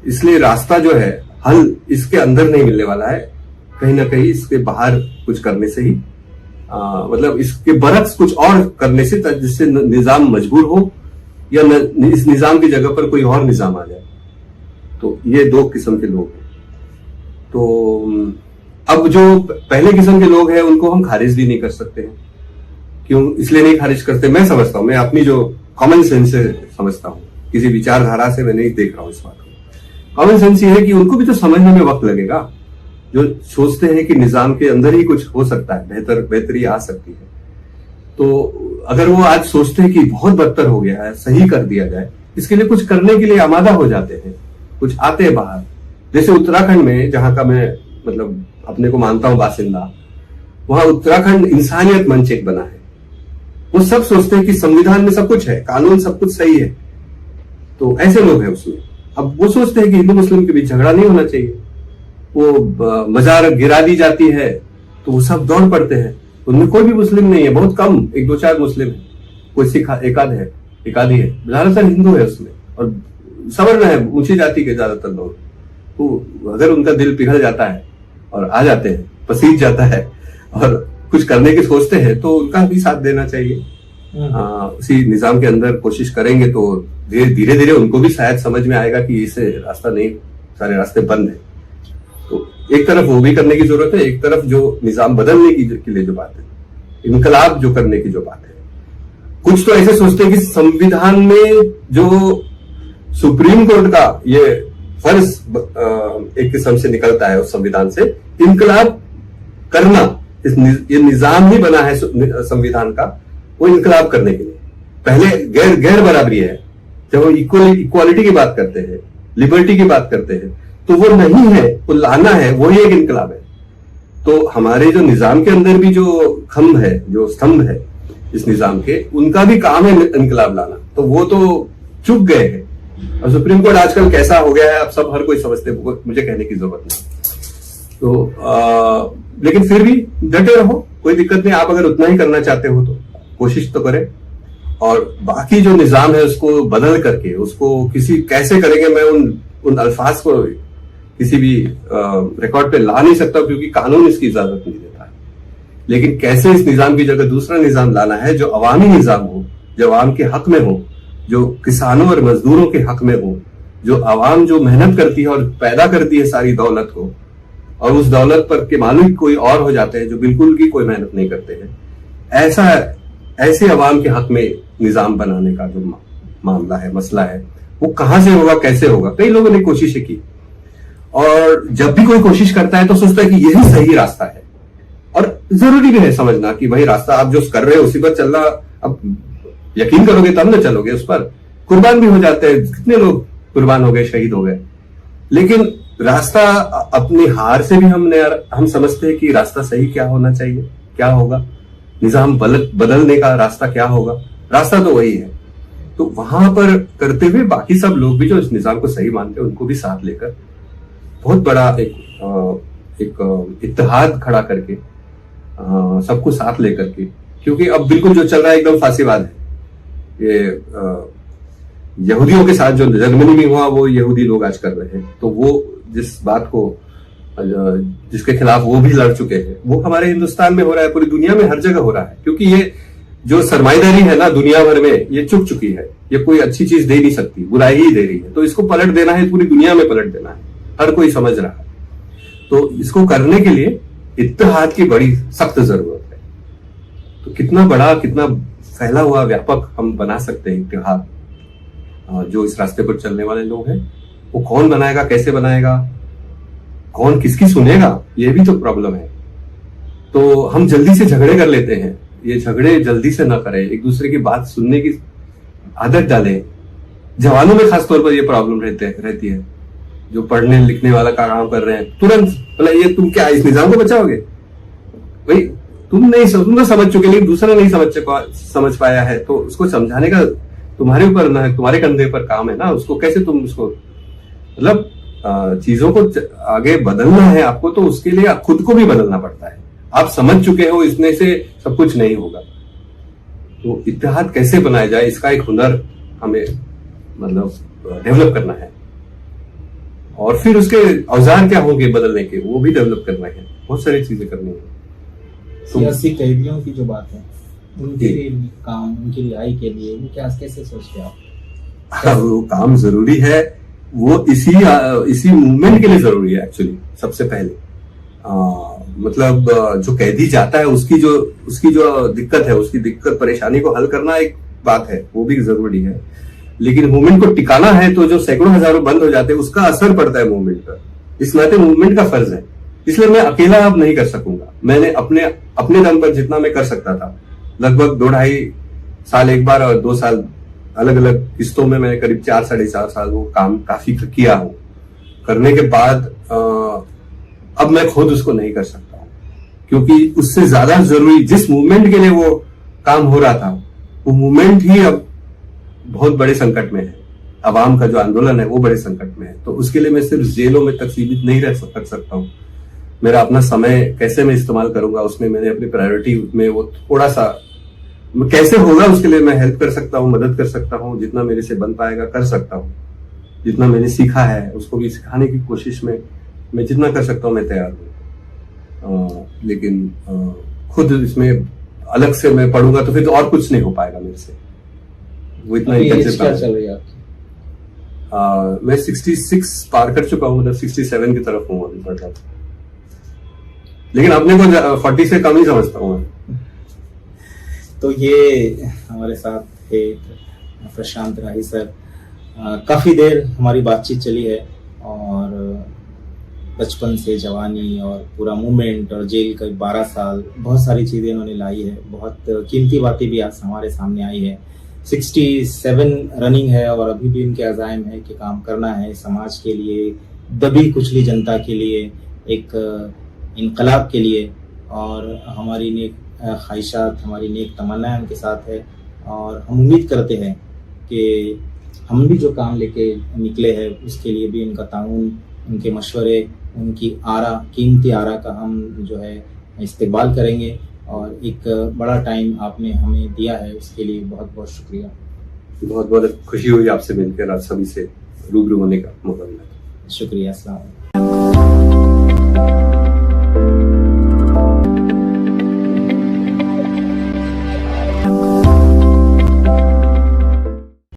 इसलिए रास्ता जो है, हल इसके अंदर नहीं मिलने वाला है, कहीं ना कहीं इसके बाहर कुछ करने से ही मतलब इसके बरक्स कुछ और करने से, जिससे निजाम मजबूर हो या इस निजाम की जगह पर कोई और निजाम आ जाए। तो ये दो किस्म के लोग हैं। तो अब जो पहले किस्म के लोग हैं उनको हम खारिज भी नहीं कर सकते हैं। क्यों इसलिए नहीं खारिज करते? मैं समझता हूं, मैं अपनी जो कॉमन सेंस से समझता हूं, किसी विचारधारा से मैं नहीं देख रहा हूं इस बात को। कॉमन सेंस ये है कि उनको भी तो समझने में वक्त लगेगा, जो सोचते हैं कि निजाम के अंदर ही कुछ हो सकता है, बेहतरी आ सकती है। तो अगर वो आज सोचते हैं कि बहुत बदतर हो गया है, सही कर दिया जाए, इसके लिए कुछ करने के लिए आमादा हो जाते हैं, कुछ आते हैं बाहर। जैसे उत्तराखंड में, जहां का मैं मतलब अपने को मानता हूं बासिंदा, वहां उत्तराखंड इंसानियत मंच एक बना है। वो सब सोचते हैं कि संविधान में सब कुछ है, कानून सब कुछ सही है, तो ऐसे लोग हैं उसमें। अब वो सोचते हैं कि हिंदू मुस्लिम के बीच झगड़ा नहीं होना चाहिए, वो मजार गिरा दी जाती है तो वो सब दौड़ पड़ते हैं। उनमें कोई भी मुस्लिम नहीं है, बहुत कम, एक दो चार मुस्लिम है, कोई सिख एकाधी है, ज्यादातर हिंदू है उसमें, और सवर्ण है, ऊंची जाति के ज्यादातर लोग। तो अगर उनका दिल पिघल जाता है और आ जाते हैं, पसीज जाता है और कुछ करने की सोचते हैं, तो उनका भी साथ देना चाहिए। उसी निजाम के अंदर कोशिश करेंगे तो धीरे धीरे उनको भी शायद समझ में आएगा कि इसे रास्ता नहीं, सारे रास्ते बंद है। तो एक तरफ वो भी करने की जरूरत है, एक तरफ जो निजाम बदलने के लिए जो बात है, इनकलाब जो करने की जो बात है। कुछ तो ऐसे सोचते हैं कि संविधान में जो सुप्रीम कोर्ट का ये फर्ज एक किस्म से निकलता है, उस संविधान से इनकलाब करना, ये निजाम ही बना है संविधान का, वो इनकलाब करने के लिए। पहले गैर बराबरी है, जब हम इक्वालिटी की बात करते हैं, लिबर्टी की बात करते हैं, तो वो नहीं है, वो लाना है, वही एक इनकलाब है। तो हमारे जो निजाम के अंदर भी जो खंभ है, जो स्तंभ है इस निजाम के, उनका भी काम है इनकलाब लाना, तो वो तो चुक गए हैं। और सुप्रीम कोर्ट आजकल कैसा हो गया है, अब सब हर कोई समझते, मुझे कहने की जरूरत नहीं। तो लेकिन फिर भी डटे रहो, कोई दिक्कत नहीं। आप अगर उतना ही करना चाहते हो तो कोशिश तो करें, और बाकी जो निजाम है उसको बदल करके, उसको कैसे करेंगे, मैं उन अल्फाज को किसी भी रिकॉर्ड पे ला नहीं सकता, क्योंकि कानून इसकी इजाजत नहीं देता है। लेकिन कैसे इस निजाम की जगह दूसरा निजाम लाना है, जो अवामी निजाम हो, जो अवाम के हक में हो, जो किसानों और मजदूरों के हक में हो, जो अवाम जो मेहनत करती है और पैदा करती है सारी दौलत को, और उस दौलत पर के मालिक कोई और हो जाते हैं जो बिल्कुल की कोई मेहनत नहीं करते हैं। ऐसे अवाम के हक में निजाम बनाने का जो मामला है, मसला है, वो कहां से होगा, कैसे होगा? कई लोगों ने कोशिशें की, और जब भी कोई कोशिश करता है तो सोचता है कि यही सही रास्ता है। और जरूरी भी है समझना कि भाई रास्ता आप जो कर रहे हो उसी पर चलना, अब यकीन करोगे तब ना चलोगे उस पर। कुर्बान भी हो जाते हैं, कितने लोग कुर्बान हो गए, शहीद हो गए। लेकिन रास्ता अपनी हार से भी हम समझते हैं कि रास्ता सही क्या होना चाहिए, क्या होगा, निजाम बदलने का रास्ता क्या होगा, रास्ता तो वही है। तो वहां पर करते हुए बाकी सब लोग भी जो इस निजाम को सही मानते हैं, उनको भी साथ लेकर बहुत बड़ा एक इत्तेहाद खड़ा करके, सबको साथ लेकर के, क्योंकि अब बिल्कुल जो चल रहा है एकदम फांसीवाद है। ये यहूदियों के साथ जो जर्मनी में हुआ, वो यहूदी लोग आज कर रहे हैं। तो वो जिस बात को, जिसके खिलाफ वो भी लड़ चुके हैं, वो हमारे हिंदुस्तान में हो रहा है, पूरी दुनिया में हर जगह हो रहा है। क्योंकि ये जो सरमाईदारी है ना दुनिया भर में, ये चुक चुकी है, ये कोई अच्छी चीज दे नहीं सकती, बुराई ही दे रही है। तो इसको पलट देना है, पूरी दुनिया में पलट देना है, हर कोई समझ रहा है। तो इसको करने के लिए इत्तेहाद की बड़ी सख्त जरूरत है। तो कितना बड़ा, कितना फैला हुआ, व्यापक हम बना सकते हैं इत्तेहाद। जो इस रास्ते पर चलने वाले लोग हैं, वो कौन बनाएगा, कैसे बनाएगा, कौन किसकी सुनेगा, ये भी तो प्रॉब्लम है। तो हम जल्दी से झगड़े कर लेते हैं, ये झगड़े जल्दी से ना करें, एक दूसरे की बात सुनने की आदत डालें। जवानों में खासतौर पर ये प्रॉब्लम रहती है, जो पढ़ने लिखने वाला काम कर रहे हैं, तुरंत मतलब ये तुम क्या इस निजाम को बचाओगे भाई, तुम तो समझ चुके, लेकिन दूसरा नहीं समझ पाया है, तो उसको समझाने का तुम्हारे ऊपर ना है, तुम्हारे कंधे पर काम है ना, उसको कैसे तुम उसको मतलब चीजों को आगे बदलना है आपको, तो उसके लिए खुद को भी बदलना पड़ता है। आप समझ चुके हो, इसमें से सब कुछ नहीं होगा, तो इत्तेहाद कैसे बनाया जाए, इसका एक हुनर हमें मतलब डेवलप करना है, और फिर उसके औजार क्या होंगे बदलने के, वो भी डेवलप करना है, बहुत सारी चीजें करनी है। सियासी कैदियों की जो बात है, उनके काम, उनकी रिहाई के लिए वो क्या कैसे सोचते हैं आप? वो काम जरूरी है, वो इसी मूवमेंट के लिए जरूरी है एक्चुअली। सबसे पहले मतलब जो कैदी जाता है उसकी जो दिक्कत है, उसकी दिक्कत परेशानी को हल करना एक बात है, वो भी जरूरी है, लेकिन मूवमेंट को टिकाना है तो जो सैकड़ों हजारों बंद हो जाते हैं उसका असर पड़ता है मूवमेंट पर। इस नाते मूवमेंट का फर्ज है, इसलिए मैं अकेला अब नहीं कर सकूंगा। मैंने अपने दम पर जितना मैं कर सकता था, लगभग 2-2.5 साल एक बार और 2 साल अलग अलग किस्तों में, मैंने करीब 4-4.5 साल वो काम काफी किया हूं। करने के बाद अब मैं खुद उसको नहीं कर सकता हूं, क्योंकि उससे ज्यादा जरूरी जिस मूवमेंट के लिए वो काम हो रहा था, वो मूवमेंट ही अब बहुत बड़े संकट में है। अवाम का जो आंदोलन है वो बड़े संकट में है, तो उसके लिए मैं सिर्फ जेलों में तक सीमित नहीं रह सकता हूँ। मेरा अपना समय कैसे मैं इस्तेमाल करूंगा, उसमें मैंने अपनी प्रायोरिटी में वो थोड़ा सा कैसे होगा, उसके लिए मैं हेल्प कर सकता हूँ, मदद कर सकता हूँ, जितना मेरे से बन पाएगा कर सकता हूँ। जितना मैंने सीखा है उसको भी सिखाने की कोशिश में मैं जितना कर सकता हूँ मैं तैयार हूँ। लेकिन खुद इसमें अलग से मैं पढ़ूंगा तो फिर तो और कुछ नहीं हो पाएगा मेरे से। वो इतना इंटेंसिव क्या चल रही है आपकी? मैं 66 पार कर चुका हूँ, मतलब 67 की तरफ हूँ अभी मतलब, लेकिन अपने को 40 से कम ही समझता हूँ मैं। तो ये हमारे साथ थे प्रशांत राही सर। काफी देर हमारी बातचीत चली है, और बचपन से जवानी और पूरा मूवमेंट और जेल का 12 साल, बहुत सारी चीजें इन्होंने लाई है, बहुत कीमती बातें भी आज हमारे सामने आई है। 67 रनिंग है और अभी भी इनके अज़ाइम है कि काम करना है समाज के लिए, दबी कुचली जनता के लिए, एक इनकलाब के लिए, और हमारी नेक ख्वाहिशात, हमारी नेक तमन्नाएं उनके साथ है। और हम उम्मीद करते हैं कि हम भी जो काम लेके निकले हैं उसके लिए भी उनका ताउन, उनके मशवरे, उनकी कीमती आरा का हम जो है इस्तेमाल करेंगे। और एक बड़ा टाइम आपने हमें दिया है, उसके लिए बहुत बहुत शुक्रिया। बहुत बहुत खुशी हुई आपसे मिलकर, आप सभी से रूबरू होने का मौका मिला। शुक्रिया। अस्सलाम वालेकुम।